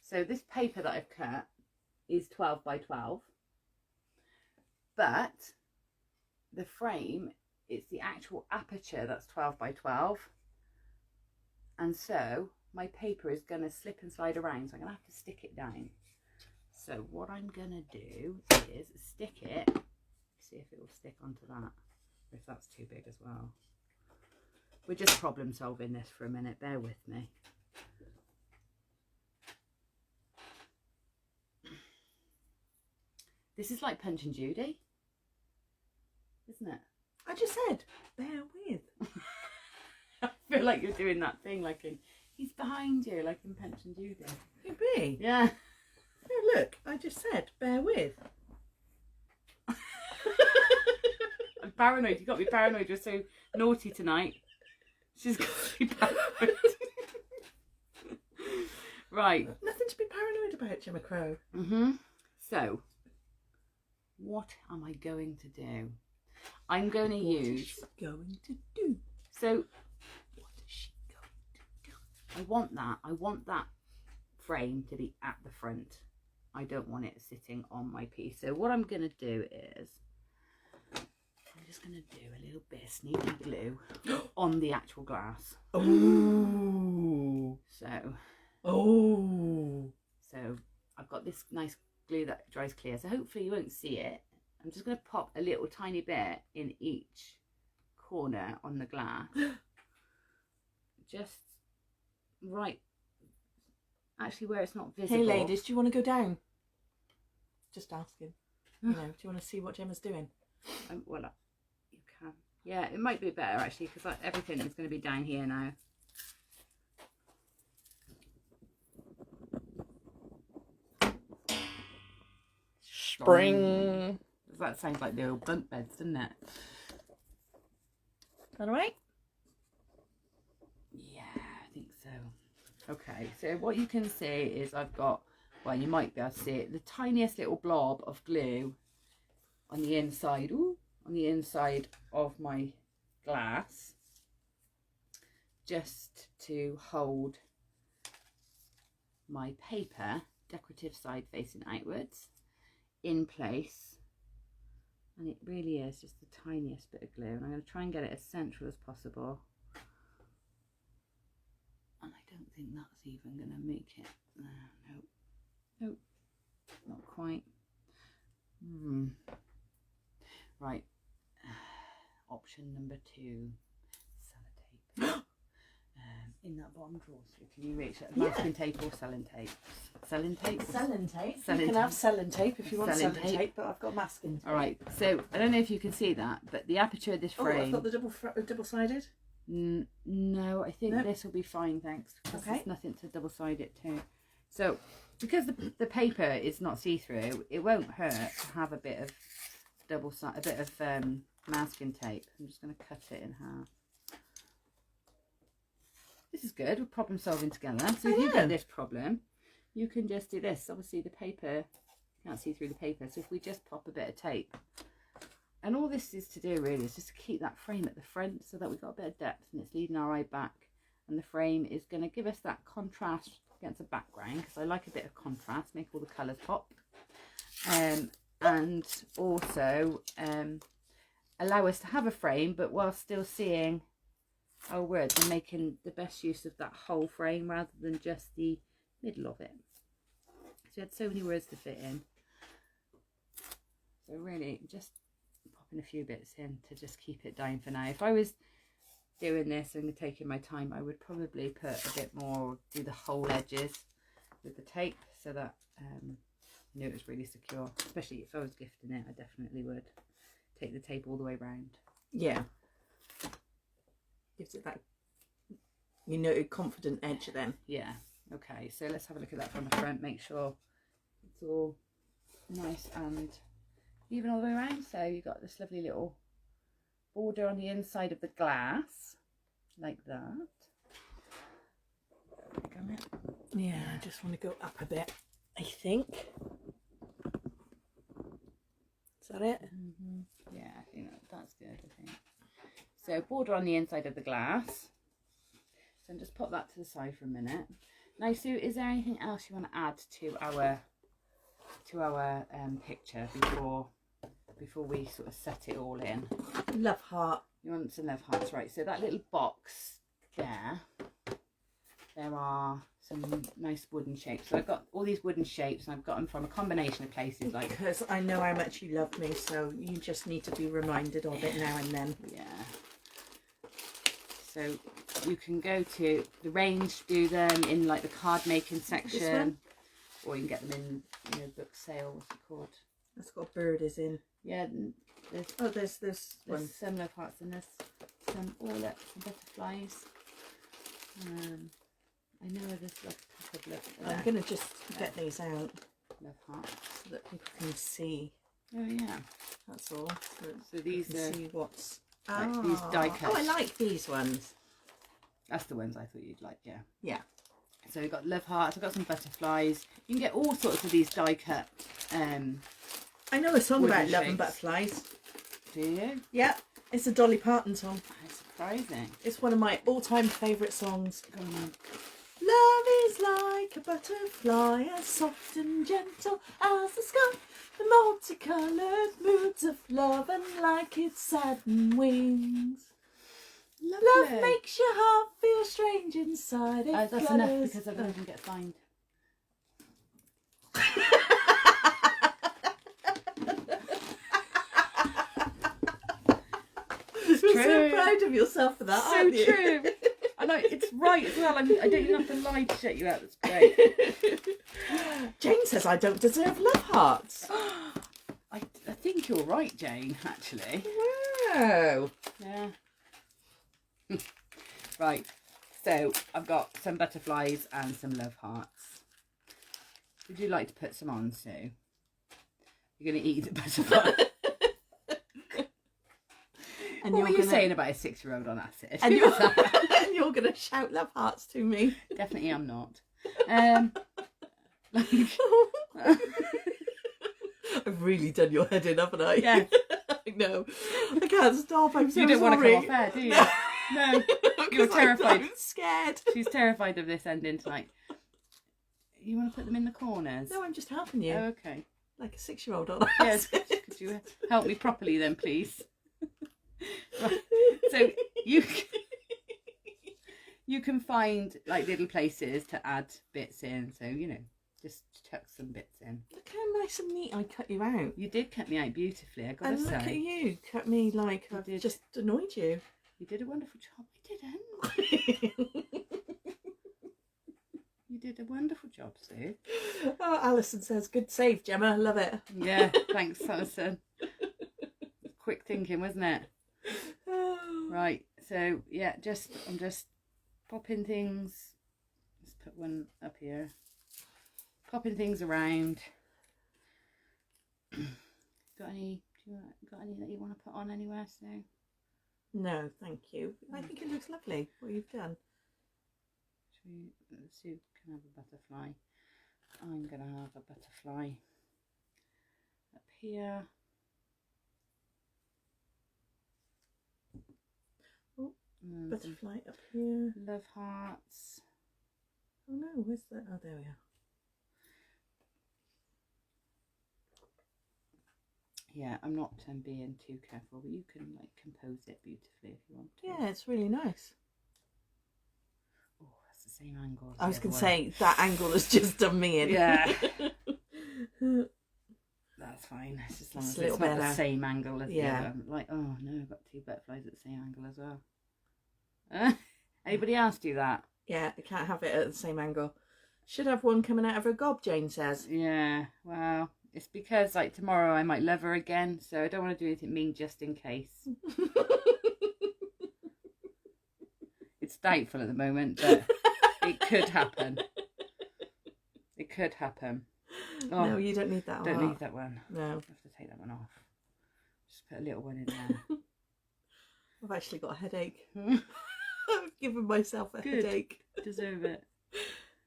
So this paper that I've cut is 12 by 12, but the frame, it's the actual aperture that's 12 by 12, and so my paper is going to slip and slide around, so I'm going to have to stick it down. So what I'm going to do is stick it, see if it will stick onto that, or if that's too big as well. We're just problem solving this for a minute, bear with me. This is like Punch and Judy, isn't it? I just said, bear with. I feel like you're doing that thing like in, he's behind you, like in Punch and Judy. Could be. Yeah. Yeah, look, I just said, bear with. I'm paranoid. You've got to be paranoid. You're so naughty tonight. She's got to be paranoid. Right. Nothing to be paranoid about, Gemma Crow. So, what am I going to do? I'm going to use... What is she going to do? So, what is she going to do? I want that frame to be at the front. I don't want it sitting on my piece. So what I'm going to do is, I'm just going to do a little bit of sneaky glue on the actual glass. Oh. So I've got this nice glue that dries clear. So hopefully you won't see it. I'm just going to pop a little tiny bit in each corner on the glass. Just right, actually where it's not visible. Hey ladies, do you want to go down? Just asking. You know, do you want to see what Gemma's doing? Well, you can. Yeah, it might be better actually because everything is going to be down here now. Spring. That sounds like the old bunk beds, doesn't it? All right. Yeah, I think so. Okay, so what you can see is I've got, well, you might be able to see it, the tiniest little blob of glue on the inside, on the inside of my glass, just to hold my paper, decorative side facing outwards, in place. And it really is just the tiniest bit of glue, and I'm going to try and get it as central as possible. And I don't think that's even going to make it. Nope, not quite. Right, option number 2, sellotape. In that bottom drawer, so can you reach it? Masking tape or selling tape? Selling tape? Selling tape. Selling You can tape. have selling tape if you want Selling selling tape. tape, but I've got masking tape. All right, so I don't know if you can see that, but the aperture of this Oh, frame. I've got the double-sided. No, I think Nope. this will be fine, thanks. Because Okay. there's nothing to double side it to. So, because the paper is not see-through, it won't hurt to have a bit of masking tape. I'm just going to cut it in half. This is good. We're problem solving together. So if you get this problem, you can just do this. Obviously, the paper, you can't see through the paper. So if we just pop a bit of tape. And all this is to do really is just to keep that frame at the front so that we've got a bit of depth and it's leading our eye back. And the frame is going to give us that contrast against the background, because I like a bit of contrast, make all the colours pop. And also allow us to have a frame, but while still seeing our words and making the best use of that whole frame rather than just the middle of it. So we had so many words to fit in. So really just popping a few bits in to just keep it down for now. If I was doing this and taking my time, I would probably put a bit more, do the whole edges with the tape so that I knew it was really secure. Especially if I was gifting it, I definitely would take the tape all the way around. Yeah. Gives it that, you know, confident edge then. Yeah. Okay, so let's have a look at that from the front, make sure it's all nice and even all the way around. So you've got this lovely little border on the inside of the glass, like that. Yeah, I just want to go up a bit, I think. Is that it? Yeah, I think that's good, I think. So border on the inside of the glass. So just pop that to the side for a minute. Now, Sue, is there anything else you want to add to our picture before we sort of set it all in? Love heart. You want some love hearts, right? So that little box there are some nice wooden shapes. So I've got all these wooden shapes, and I've got them from a combination of places like. Because I know how much you love me, so you just need to be reminded of it now and then. Yeah. So you can go to the range, do them in like the card making section, or you can get them in, you know, book sale. What's it called? That's got a bird is in. Yeah. There's one. Some love hearts and there's some some butterflies. I know there's like a couple of I'm gonna just get these out love hearts so that people can see. Oh yeah. That's all. So these you can are see what's. like these die cuts. Oh, I like these ones. That's the ones I thought you'd like, yeah. Yeah. So we've got love hearts, I've got some butterflies. You can get all sorts of these die cut. I know a song wooden about love and shapes. butterflies. Do you? Yeah, it's a Dolly Parton song. How surprising. It's one of my all-time favourite songs. Go on. Love is like a butterfly, as soft and gentle as the sky. The multicoloured moods of love, and like its satin wings. Lovely. Love makes your heart feel strange inside. It That's enough because I don't even get fined. You're so proud of yourself for that, So aren't you? true. I know, it's right as well. I don't even have to lie to shut you out. That's great. Jane says I don't deserve love hearts. I think you're right, Jane, actually. Wow. Yeah. Right. So I've got some butterflies and some love hearts. Would you like to put some on, Sue? You're going to eat the butterfly. And What were you gonna... saying about a 6-year-old on acid? And you're, and you're going to shout love hearts to me. Definitely I'm not. I've really done your head in, haven't I? Yeah. I know. I can't stop. I'm so you don't sorry. want to come off air, do you? No. You're terrified. I'm scared. She's terrified of this ending tonight. You want to put them in the corners? No, I'm just helping you. Oh, okay. Like a 6-year-old on Yes. acid. Could you help me properly then, please? Right. So you can find like little places to add bits in. So, you know, just tuck some bits in. Look how nice and neat I cut you out. You did cut me out beautifully, I gotta And say. look at you, cut me like You I've did. just annoyed you. You did a wonderful job. I didn't. You did a wonderful job, Sue. Oh, Alison says, good save, Gemma. Love it. Yeah, thanks, Alison. Quick thinking, wasn't it? Right, so yeah, I'm just popping things. Let's put one up here. Popping things around. Got any that you want to put on anywhere, Sue? No, thank you. I think it looks lovely what you've done. Sue can have a butterfly. I'm gonna have a butterfly up here. Oh, butterfly up here. Love hearts. Oh no, where's that? Oh, there we are. Yeah, I'm not being too careful, but you can like compose it beautifully if you want to. Yeah, it's really nice. Oh, that's the same angle. As I was the going to other say, that angle has just done me in. Yeah. one. That's fine. It's just as long It's as a little it's not the better. same angle as the Yeah. other. I'm like, oh no, I've got 2 butterflies at the same angle as well. Anybody else do that? Yeah, I can't have it at the same angle. Should have one coming out of her gob, Jane says. Yeah, well, it's because like tomorrow I might love her again, so I don't want to do anything mean just in case. It's doubtful at the moment, but it could happen. It could happen. Oh, No, you don't need that one. don't need that one. No. I have to take that one off. Just put a little one in there. I've actually got a headache. I've given myself a Good. headache. Deserve it.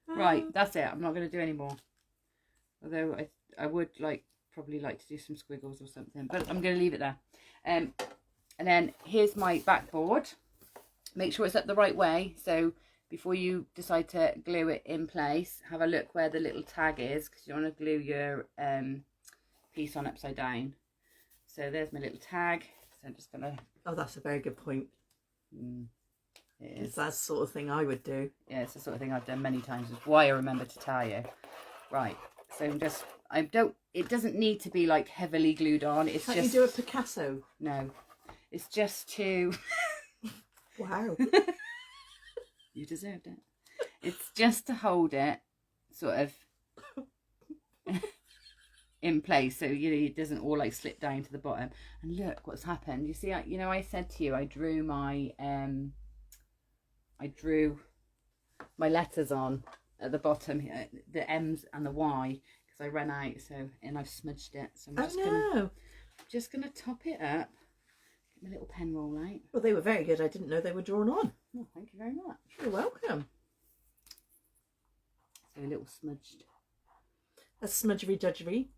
Right, that's it. I'm not going to do any more. Although I would probably like to do some squiggles or something, but I'm going to leave it there. And then here's my backboard. Make sure it's up the right way. So before you decide to glue it in place, have a look where the little tag is, because you want to glue your piece on upside down. So there's my little tag. So I'm just going to... Oh, that's a very good point. It It's is. that sort of thing I would do. Yeah, it's the sort of thing I've done many times. It's why I remember to tell you. Right. So it doesn't need to be like heavily glued on. It's Can't just... you do a Picasso? No. It's just to... Wow. You deserved it. It's just to hold it sort of in place, so it doesn't all like slip down to the bottom. And look what's happened. You see, I said to you I drew my letters on at the bottom here, the M's and the Y, because I ran out. And I've smudged it. So I'm just gonna top it up. Get my little pen roll out. Well, they were very good. I didn't know they were drawn on. Oh, thank you very much. You're welcome. So a little smudged. A smudgery dudgery.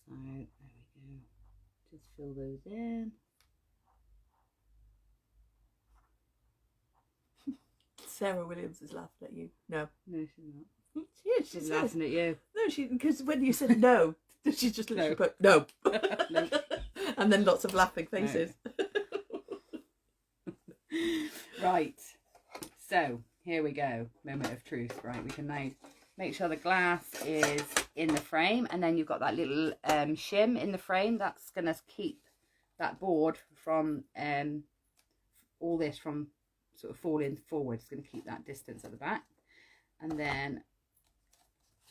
So there we go. Just fill those in. Sarah Williams is laughing at you. No. No, she's not. She is. She's laughing at you. No, because when you said no, she just literally put no. No. And then lots of laughing faces. Right. So, here we go. Moment of truth. Right, we can now make sure the glass is in the frame, and then you've got that little shim in the frame. That's going to keep that board from all this from sort of falling forward. It's going to keep that distance at the back. And then...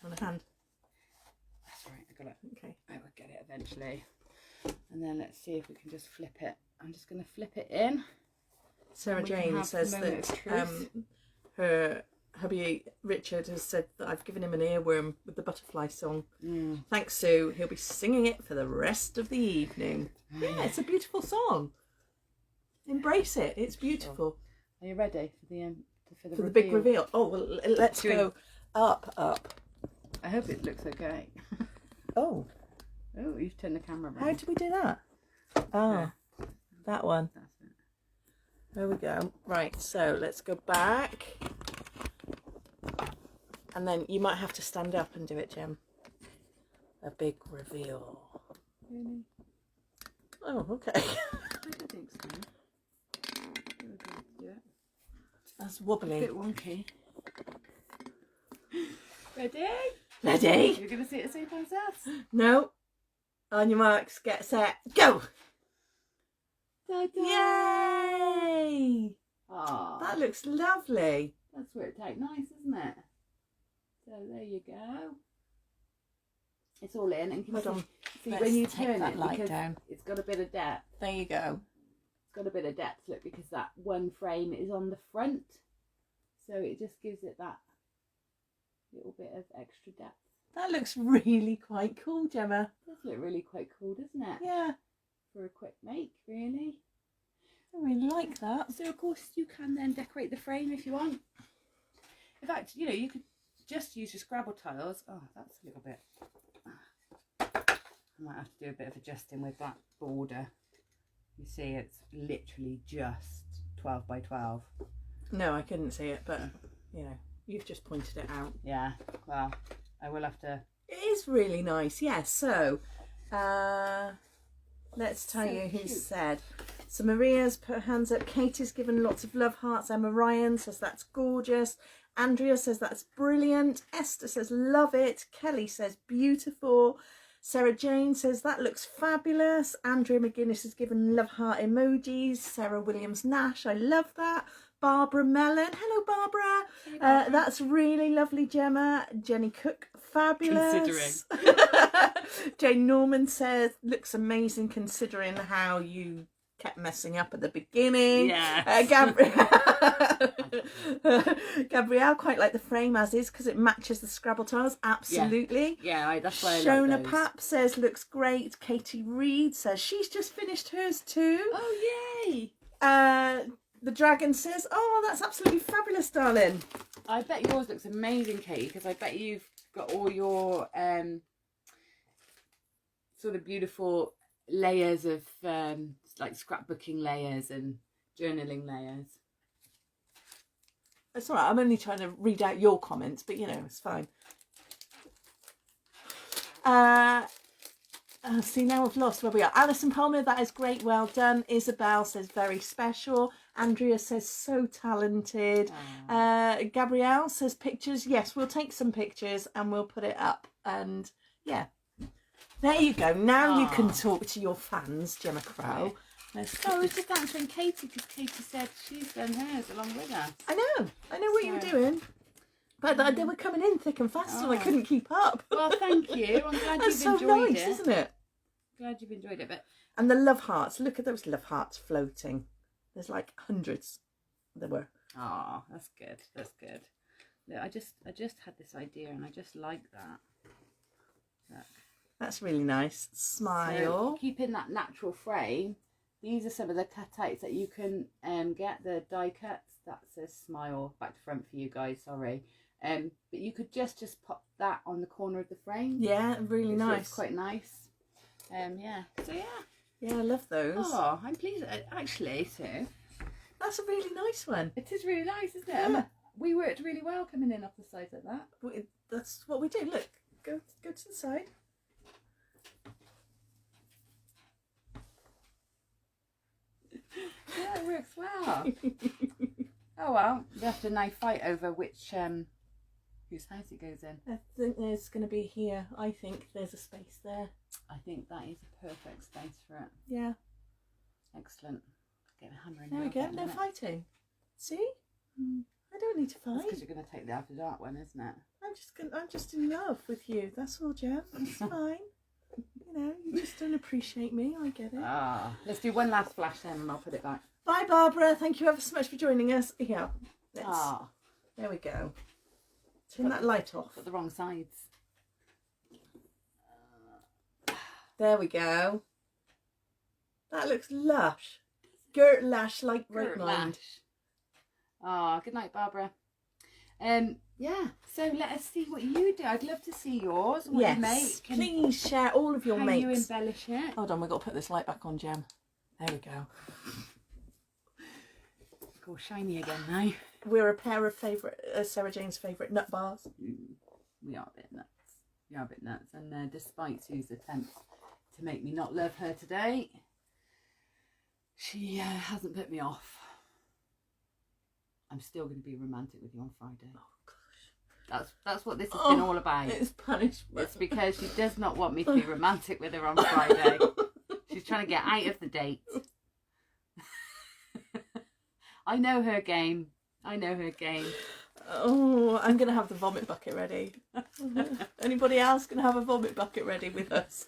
On a hand. That's right, I got it. Okay. I will get it eventually. And then let's see if we can just flip it. I'm just going to flip it in. Sarah Jane says that her hubby Richard has said that I've given him an earworm with the butterfly song. Thanks, Sue. He'll be singing it for the rest of the evening. Yeah, it's a beautiful song. Embrace it. It's beautiful. Are you ready for the big reveal? Oh, well, let's go up. I hope it looks okay. Oh, you've turned the camera around. How do we do that? Oh, that one. That's it. There we go. Right, so let's go back. And then you might have to stand up and do it, Jem. A big reveal. Really? Oh, okay. I don't think so. Yeah. That's wobbly. A bit wonky. Ready? Ready? You're going to see it at the same time as us? No. On your marks, get set, go! Ta-da! Yay! Oh, That looks lovely. that's worked out nice, isn't it? So there you go. It's all in, and Hold on. see Let's when you take turn that it, light because down. it's got a bit of depth. There you go. It's got a bit of depth, look, because that one frame is on the front, so it just gives it that little bit of extra depth. That looks really quite cool, Gemma. It does look really quite cool, doesn't it? Yeah, For a quick make, really. I really like that. So of course you can then decorate the frame if you want. In fact, you know, you could just use your Scrabble tiles. Oh, that's a little bit. I might have to do a bit of adjusting with that border. You see, it's literally just 12 by 12. No, I couldn't see it, but you know, you've just pointed it out. Yeah, well, I will have to. It is really nice, yes. So, let's tell you who said. So Maria's put her hands up. Katie's given lots of love hearts. Emma Ryan says that's gorgeous. Andrea says that's brilliant. Esther says love it. Kelly says beautiful. Sarah Jane says that looks fabulous. Andrea McGuinness has given love heart emojis. Sarah Williams Nash, I love that. Barbara Mellon, hello Barbara. Hey, Barbara. That's really lovely, Gemma. Jenny Cook, fabulous. Jane Norman says looks amazing considering how you kept messing up at the beginning. Yeah. Gabrielle quite like the frame as is because it matches the Scrabble tiles. Absolutely. Yeah, that's why I Shona like those. Pap says looks great. Katie Reed says she's just finished hers too. Oh, yay. The Dragon says, oh, that's absolutely fabulous, darling. I bet yours looks amazing, Katie, because I bet you've got all your sort of beautiful layers of like scrapbooking layers and journaling layers. It's all right. I'm only trying to read out your comments, but you know, it's fine. See, now we've lost where we are. Alison Palmer, that is great. Well done. Isabel says very special. Andrea says so talented. Gabrielle says pictures. Yes, we'll take some pictures and we'll put it up. And yeah, there you go. Now you can talk to your fans, Gemma Crow. I was just answering Katie because Katie said she's done hers along with us. I know what you were doing. But they were coming in thick and fast, so I couldn't keep up. Well, thank you. I'm glad That's you've so enjoyed nice, it. isn't it? Glad you've enjoyed it. But And the love hearts. Look at those love hearts floating. There's like hundreds. There were. oh, that's good. That's good. Look, I just had this idea, and I just like that. Look. That's really nice. Smile. So, keeping that natural frame. These are some of the cutouts that you can get. The die cuts. That says smile back to front for you guys. Sorry. But you could just pop that on the corner of the frame. Yeah, really nice. It's quite nice. Yeah. So yeah. Yeah, I love those. Oh, I'm pleased. Actually, too. That's a really nice one. It is really nice, isn't it? Yeah. We worked really well coming in off the side like that. That's what we do. Look, go to the side. Yeah, it works well. Oh well, we have to now fight over which whose house it goes in. I think there's going to be here. I think there's a space there. I think that is a perfect space for it. Yeah. Excellent. Get a hammer in. There we go. No fighting. See? I don't need to fight. Because you're going to take the after dark one, isn't it? I'm just in love with you. That's all, Jem. It's fine. You know, you just don't appreciate me. I get it. Let's do one last flash then, and I'll put it back. Bye, Barbara. Thank you ever so much for joining us. Yeah. There we go. Turn that light off. Got the wrong sides. There we go. That looks lush. Girt lash like right mind. Good night, Barbara. Yeah, so let us see what you do. I'd love to see yours. What you make. Please share all of your how makes. You embellish it. Hold on, we've got to put this light back on, Jem. There we go. It's all shiny again now. We're a pair of Sarah Jane's favourite nut bars. We are a bit nuts. We are a bit nuts. And despite Sue's attempts to make me not love her today, she hasn't put me off. I'm still going to be romantic with you on Friday. Oh gosh, that's what this has been all about. It's punishment. It's because she does not want me to be romantic with her on Friday. She's trying to get out of the date. I know her game. Oh, I'm going to have the vomit bucket ready. Anybody else going to have a vomit bucket ready with us?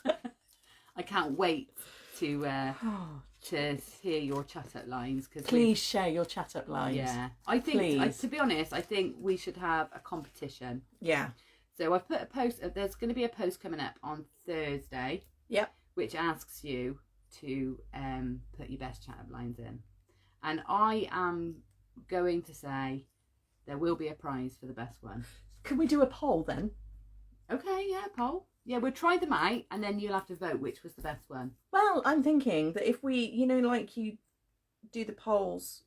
I can't wait to hear your chat up lines. Please share your chat up lines. Yeah, I think, to be honest, I think we should have a competition. Yeah. So I've put a post, there's going to be a post coming up on Thursday. Yep. Which asks you to put your best chat up lines in. And I am going to say there will be a prize for the best one. Can we do a poll then? Okay, yeah, poll. Yeah, we'll try them out and then you'll have to vote which was the best one. Well, I'm thinking that if we, you know, like you do the polls,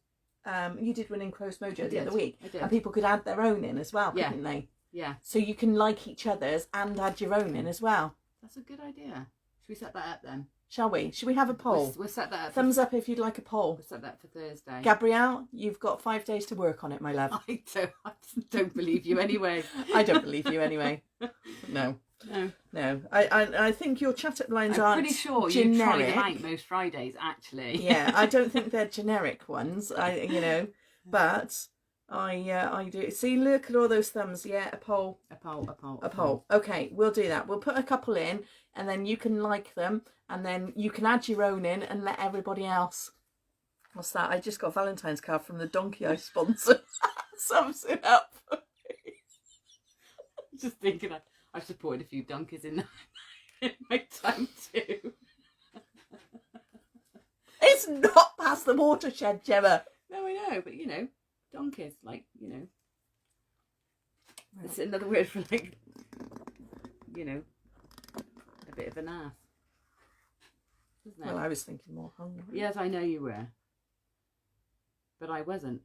you did one in Crow's Mojo the other week. I did. And people could add their own in as well, couldn't they? Yeah. So you can like each other's and add your own in as well. That's a good idea. Should we set that up then? Shall we? Should we have a poll? We'll set that up. Thumbs up if you'd like a poll. We'll set that for Thursday. Gabrielle, you've got 5 days to work on it, my love. I don't believe you anyway. I don't believe you anyway. No. I think your chat up lines aren't pretty sure generic. You try them out most Fridays, actually. Yeah, I don't think they're generic ones. But I do. See, look at all those thumbs. Yeah, a poll. A poll. Okay, we'll do that. We'll put a couple in, and then you can like them, and then you can add your own in and let everybody else. What's that? I just got a Valentine's card from the donkey I sponsor. Sums it up. Just thinking, I've supported a few donkeys in my time too. It's not past the watershed, Gemma. No, I know, but donkeys, it's another word for a bit of an ass. Isn't it? Well, I was thinking more hungry. Yes, I know you were. But I wasn't.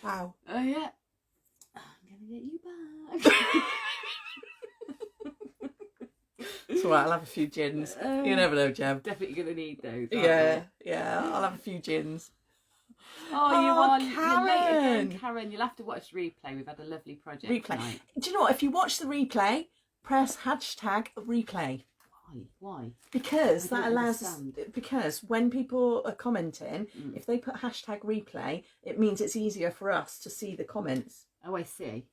Wow. Oh, yeah. I'm going to get you back. It's all right, I'll have a few gins. You never know, Jem. Definitely going to need those. Yeah, I'll have a few gins. Oh, you are Karen. late again, Karen. You'll have to watch the replay. We've had a lovely project tonight. Do you know what? If you watch the replay, press #replay. Why? Because that allows us. Because when people are commenting, if they put #replay, it means it's easier for us to see the comments. Oh, I see.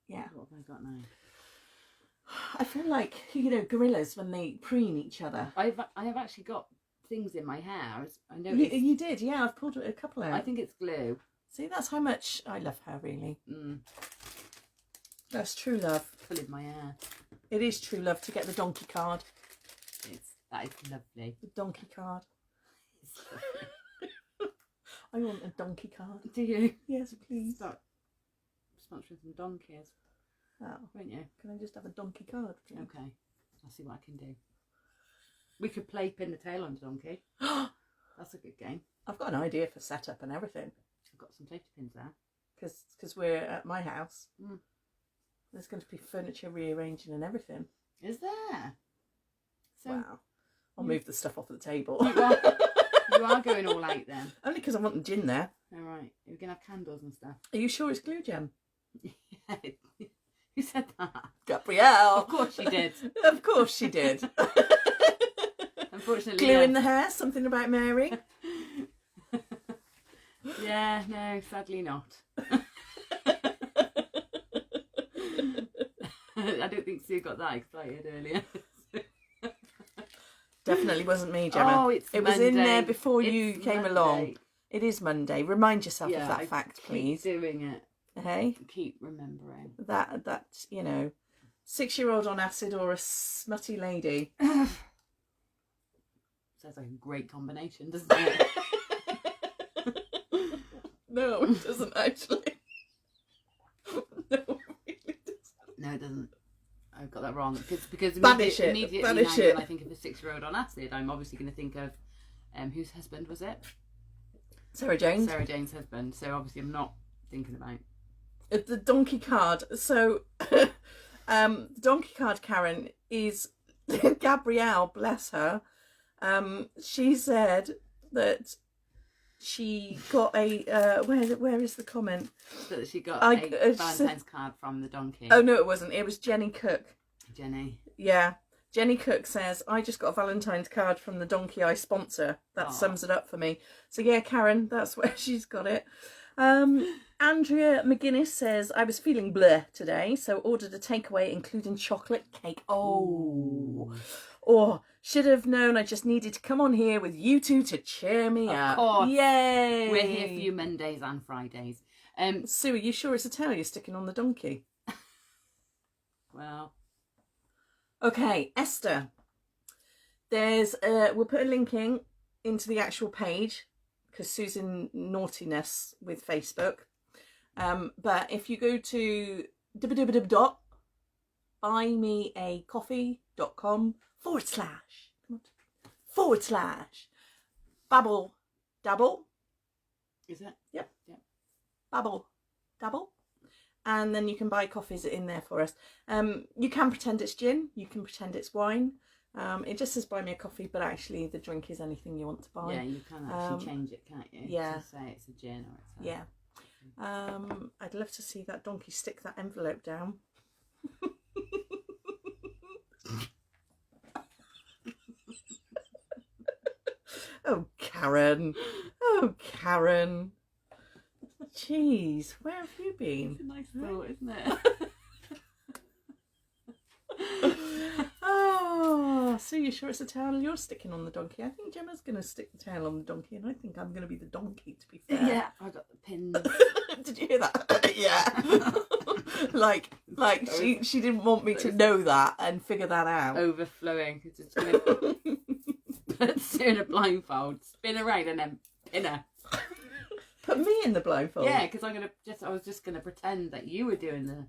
Yeah. What have I got now? I feel like gorillas when they preen each other. I have actually got things in my hair. I know you did. Yeah, I've pulled a couple out. I think it's glue. See, that's how much I love her. Really. That's true love. Pulling my hair. It is true love to get the donkey card. That is lovely. The donkey card. I want a donkey card. Do you? Yes, please. Start sponsoring some donkeys. Oh, won't you? Can I just have a donkey card, please? Okay. I'll see what I can do. We could play pin the tail on a donkey. That's a good game. I've got an idea for setup and everything. I've got some safety pins there. Because we're at my house. Mm. There's going to be furniture rearranging and everything. Is there? So wow. I'll move the stuff off the table. You are going all out then. Only because I want the gin there. All right. You're going to have candles and stuff. Are you sure it's glue gem? Yeah. Who said that? Gabrielle. Of course she did. Of course she did. Unfortunately, glue in the hair, something about Mary. Yeah, no, sadly not. I don't think Sue got that excited earlier. Definitely wasn't me, Gemma. Oh, it was in there before you came along. It is Monday. Remind yourself of that fact, please. Keep doing it. Hey? Keep remembering. That, you know, 6-year-old on acid or a smutty lady. Sounds like a great combination, doesn't it? No, it doesn't actually. No, it really doesn't. No, it doesn't. I got that wrong. Because Banish immediately it. now Banish when it. I think of a 6-year-old on acid, I'm obviously going to think of whose husband was it? Sarah Jane's. Sarah Jane's husband. So obviously I'm not thinking about The donkey card. So, the donkey card, Karen, is Gabrielle, bless her. She said that she got a where is the comment? that she got a Valentine's card from the donkey. Oh no, it wasn't. It was Jenny Cook. Jenny. Yeah. Jenny Cook says, I just got a Valentine's card from the donkey I sponsor. That sums it up for me. So yeah, Karen, that's where she's got it. Andrea McGuinness says, I was feeling bleh today, so ordered a takeaway including chocolate cake. Oh. Or should have known I just needed to come on here with you two to cheer me up. Of course. Yay. We're here for you Mondays and Fridays. Sue, are you sure it's a tail you're sticking on the donkey? Well. Okay, Esther. There's we'll put a link into the actual page because Sue's in naughtiness with Facebook. But if you go to buymeacoffe.com// Dabble. Is it? Yep. Yep. Dabble. And then you can buy coffees in there for us. You can pretend it's gin. You can pretend it's wine. It just says buy me a coffee, but actually the drink is anything you want to buy. Yeah, you can actually change it, can't you? Yeah. To say it's a gin or it's a... Yeah. I'd love to see that donkey stick that envelope down. Oh, Karen. Oh, Karen. Jeez, where have you been? It's a nice thought, isn't it? Oh, so you're sure it's a tail you're sticking on the donkey? I think Gemma's going to stick the tail on the donkey, and I think I'm going to be the donkey, to be fair. Yeah, I got the pins. Did you hear that? Yeah. like she didn't want me to know that and figure that out. Overflowing. It's just going to put Sue in a blindfold, spin around and then pin her. Put me in the blindfold? Yeah, because I was just going to pretend that you were doing the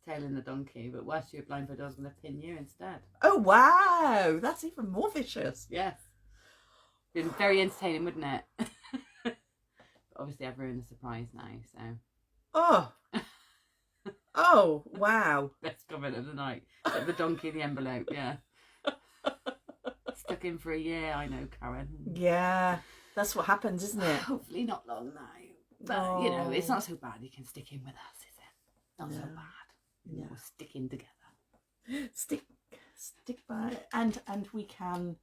tail in the donkey, but whilst you were blindfolded, I was going to pin you instead. Oh, wow. That's even more vicious. Yes. Been very entertaining, wouldn't it? But obviously, I've ruined the surprise now, so. Oh. Oh, wow. Best comment of the night. Except the donkey in the envelope, yeah. Stuck in for a year, I know, Karen. Yeah. That's what happens, isn't it? Hopefully not long now. But, you know, it's not so bad. You can stick in with us, is it? Not so bad. No. We're sticking together. Stick by it. And we can...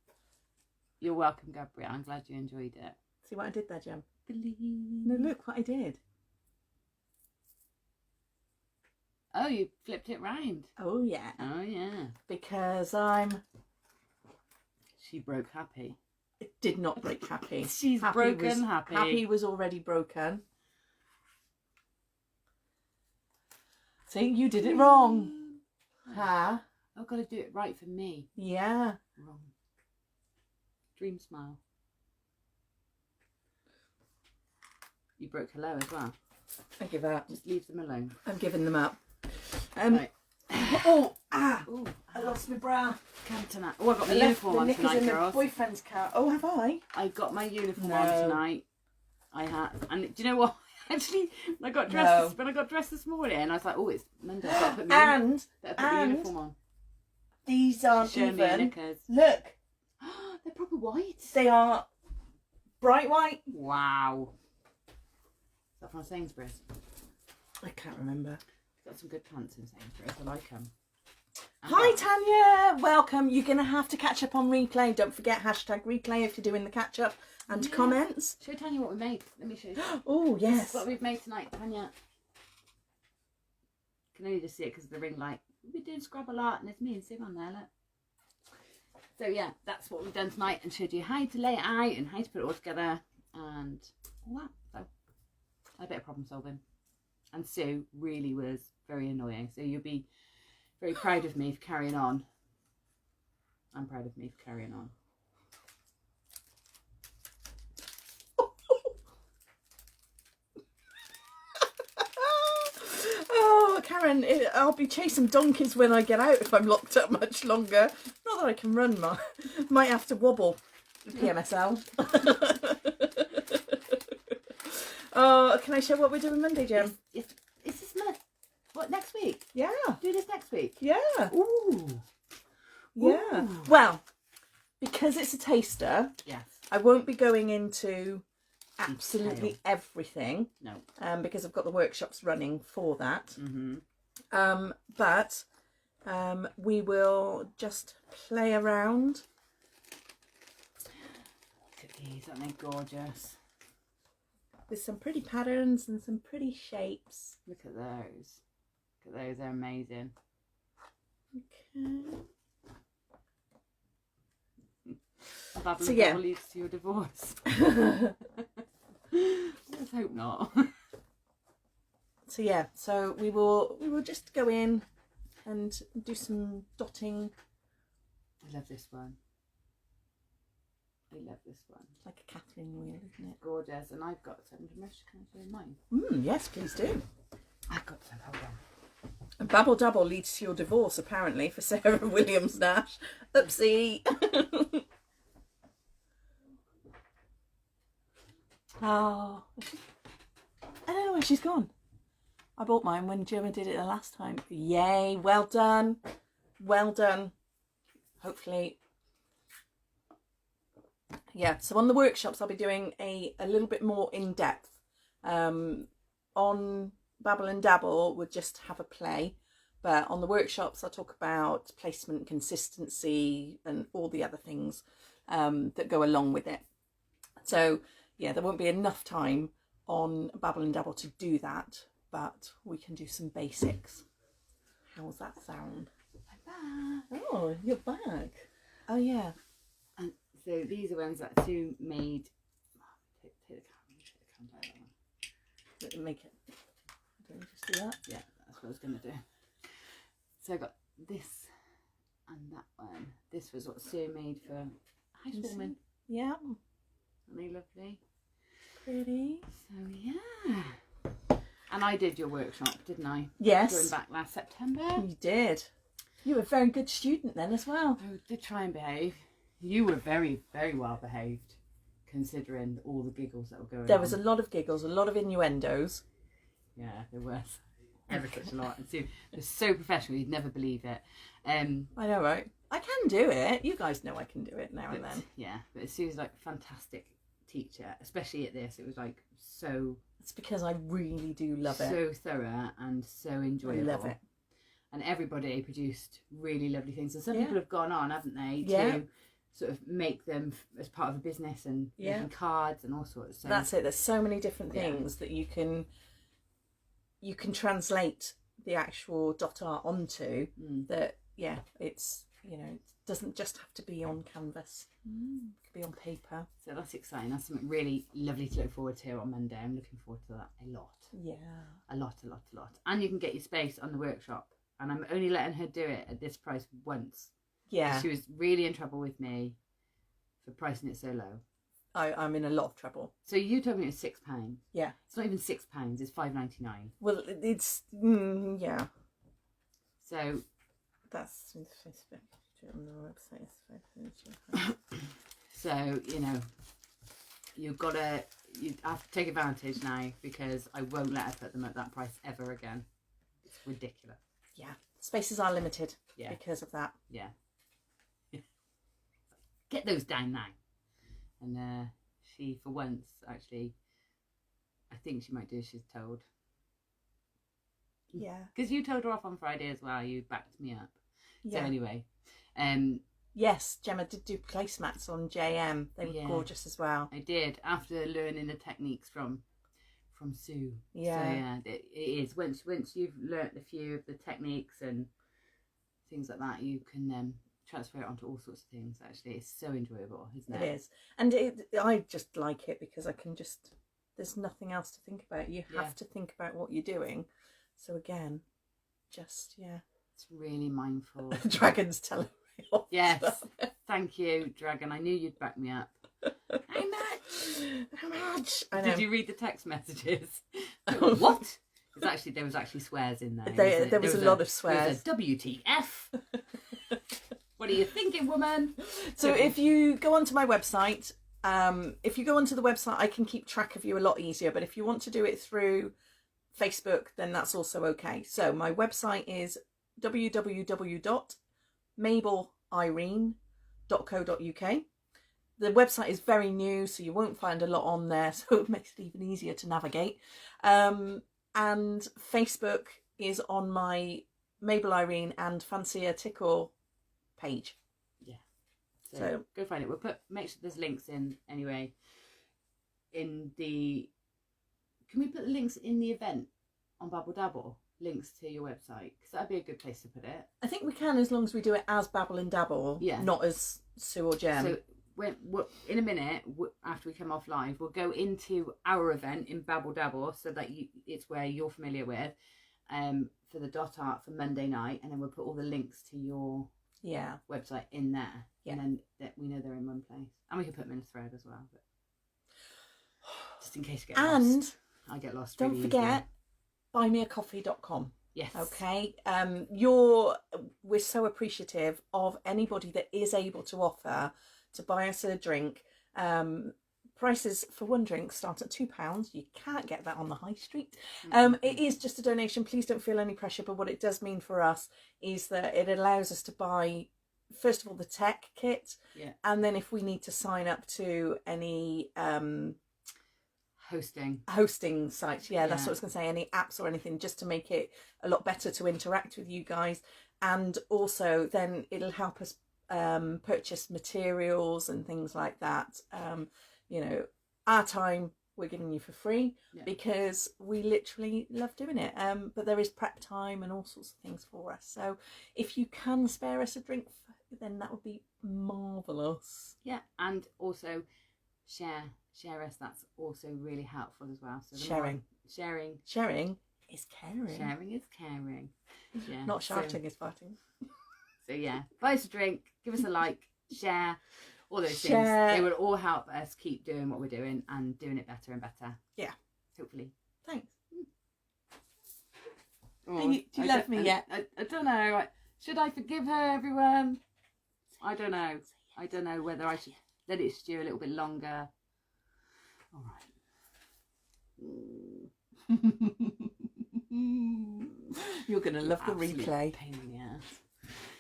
You're welcome, Gabrielle. I'm glad you enjoyed it. See what I did there, Gem? Believe. No, look what I did. Oh, you flipped it round. Oh, yeah. Oh, yeah. Because She broke happy. It did not break happy. She's broken happy. Happy was already broken. See, you did it wrong. Huh? I've got to do it right for me. Yeah. Wrong. Dream smile. You broke hello as well. I give up. Just leave them alone. I'm giving them up. Right. Ooh, I ah. lost my bra. Come tonight. Oh, I got my I left uniform the on knickers tonight, in my girls. boyfriend's car. Oh, have I? I got my uniform No. on tonight. I had, and do you know what? Actually, when I got dressed this morning, I was like, oh, it's Monday. So I put my uniform on. These aren't Showing me your even. knickers. Look, They're proper white. they are bright white. Wow. Is that from Sainsbury's? I can't remember. Got some good pants in Sainsbury's. I like them. Hi Tanya, welcome. You're going to have to catch up on replay. Don't forget #replay if you're doing the catch up and comments. Show Tanya what we made. Let me show you. Oh yes. This is what we've made tonight, Tanya. You can only just see it because of the ring light. We've been doing Scrabble art and there's me and Sim on there, look. So yeah, that's what we've done tonight and showed you how to lay it out and how to put it all together and all that. So a bit of problem solving. And Sue really was very annoying. So you'll be very proud of me for carrying on. I'm proud of me for carrying on. Oh, Karen, I'll be chasing donkeys when I get out if I'm locked up much longer. Not that I can run, might have to wobble. PMSL. Oh, can I show what we're doing Monday, Jem? Is this what, next week? Yeah. Do this next week? Yeah. Ooh. Yeah. Ooh. Well, because it's a taster, Yes. I won't be going into absolutely Detail. everything. No. Because I've got the workshops running for that. Mm-hmm. But we will just play around. Look at these, aren't they gorgeous? With some pretty patterns and some pretty shapes. Look at those. Look at those, they're amazing. Okay. Dabble So, yeah. leads to your divorce. Let's hope not. So yeah, so we will just go in and do some dotting. I love this one. I love this one. It's like a Catherine wheel, isn't it? Gorgeous. And I've got some. Can I show mine? Yes, please do. I've got some. Hold on. Babble Dabble leads to your divorce, apparently, for Sarah Williams Nash. Oopsie. Oh, I don't know where she's gone. I bought mine when Gemma did it the last time. Yay, well done. Well done. Hopefully. Yeah, so on the workshops I'll be doing a little bit more in depth. On Babble and Dabble we'll just have a play. But on the workshops I'll talk about placement, consistency and all the other things that go along with it. So yeah, there won't be enough time on Babble and Dabble to do that, but we can do some basics. How's that sound? I'm back. Oh, you're back. Oh yeah. And so these are ones that Sue made. Take the camera down. Make it. Don't we just do that? Yeah, that's what I was going to do. So I got this and that one. This was what Sue made for housewarming. Yeah. Aren't they lovely? Pretty. So yeah. And I did your workshop, didn't I? Yes. Going back last September. You did. You were a very good student then as well. I did try and behave. You were very, very well behaved, considering all the giggles that were going on. There was a lot of giggles, a lot of innuendos. Yeah, there was. Ever such a lot. And Sue was so professional, you'd never believe it. I know, right? I can do it. You guys know I can do it now and then. Yeah, but Sue's like a fantastic teacher, especially at this. It was like so... It's because I really do love it. So thorough and so enjoyable. I love it. And everybody produced really lovely things. And some people have gone on, haven't they, Yeah. to sort of make them as part of a business and making cards and all sorts. So that's it. There's so many different things that you can translate the actual dot art onto that. Yeah, it's, you know, it doesn't just have to be on canvas. It could be on paper. So that's exciting. That's something really lovely to look forward to on Monday. I'm looking forward to that a lot. Yeah. A lot. And you can get your space on the workshop. And I'm only letting her do it at this price once. Yeah. She was really in trouble with me for pricing it so low. I'm in a lot of trouble. So you told me it was £6. Yeah. It's not even £6. It's $5.99. Well, it's yeah. So that's Facebook. On the website. So you have to take advantage now, because I won't let her put them at that price ever again. It's ridiculous. Yeah, spaces are limited. Yeah, because of that. Yeah. Get those down now. And she, for once, actually, I think she might do as she's told. Yeah. Because you told her off on Friday as well. You backed me up. Yeah. So anyway. Yes, Gemma did do placemats on JM. They were gorgeous as well. I did, after learning the techniques from Sue. Yeah. So yeah, it is. Once you've learnt a few of the techniques and things like that, you can transfer it onto all sorts of things. Actually, it's so enjoyable, isn't it? It is. And I just like it because I can just, there's nothing else to think about. You have to think about what you're doing. So again, just, it's really mindful. Dragon's telling me off. Yes. Thank you, Dragon. I knew you'd back me up. How much? I know. Did you read the text messages? What? There was actually swears in there. There was a lot of swears. There was a WTF. What are you thinking, woman? So if you go onto my website, if you go onto the website, I can keep track of you a lot easier. But if you want to do it through Facebook, then that's also okay. So my website is www.mabelirene.co.uk. The website is very new, so you won't find a lot on there, so it makes it even easier to navigate. And Facebook is on my Mabel Irene and Fancy a Tickle page. Yeah. So go find it. We'll make sure there's links in anyway. Can we put links in the event on Dabble? Links to your website, because that'd be a good place to put it. I think we can, as long as we do it as Babble and Dabble, not as Sue or Gem. So in a minute, after we come off live, we'll go into our event in Dabble, so that it's where you're familiar with, for the dot art for Monday night, and then we'll put all the links to your website in there, and then that we know they're in one place, and we can put them in a thread as well, but just in case you get lost. I get lost. Don't forget, buymeacoffee.com. Yes. Okay. We're so appreciative of anybody that is able to offer to buy us a drink. Prices for one drink start at £2. You can't get that on the high street. It is just a donation. Please don't feel any pressure, but what it does mean for us is that it allows us to buy, first of all, the tech kit, and then if we need to sign up to any hosting sites, that's what I was going to say, any apps or anything, just to make it a lot better to interact with you guys. And also then it'll help us purchase materials and things like that. Our time we're giving you for free because we literally love doing it, but there is prep time and all sorts of things for us. So if you can spare us a drink, then that would be marvellous. And also share us. That's also really helpful as well. So sharing is caring. Sharing is caring. Not shouting is fighting. So buy us a drink, give us a like, share, all those things. They will all help us keep doing what we're doing and doing it better and better. Hopefully. Thanks. Oh, do you love me yet? I don't know. Should I forgive her, everyone? I don't know. I don't know whether I should let it stew a little bit longer. All right. You're going to love the replay. Pain in the ass.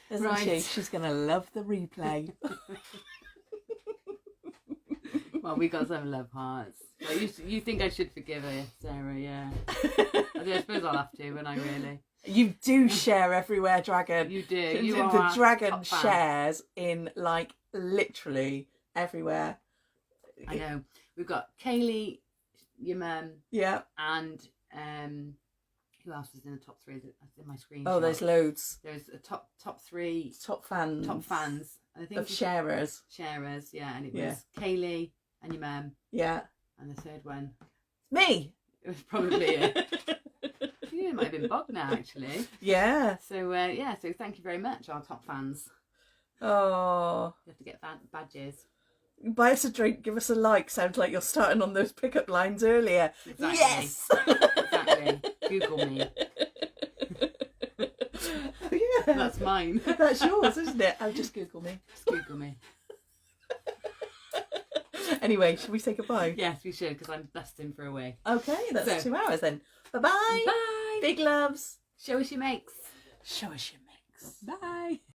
Isn't she? She's going to love the replay. Well, we got some love hearts. Well, you think I should forgive her, Sarah? I suppose I'll have to, when I really. You do share everywhere, Dragon. You do. The Dragon shares in literally everywhere. I know. We've got Kaylee, your mum. Yeah. And who else was in the top three that's in my screen? Oh, there's loads. There's a top three. Top fans. I think of sharers. Sharers, and it was Kaylee and your mum. Yeah. And the third one. Me. It was probably it. It might have been Bob now, actually. Yeah. So so thank you very much, our top fans. Oh. You have to get badges. Buy us a drink, give us a like. Sounds like you're starting on those pickup lines earlier. Exactly. Yes. Exactly. Google me. That's mine. That's yours, isn't it? Oh, just Google me. Just Google me. Anyway, should we say goodbye? Yes, we should, because I'm busting for a wee. Okay, that's So- 2 hours then. Bye-bye. Bye. Big loves. Show us your makes. Show us your makes. Bye.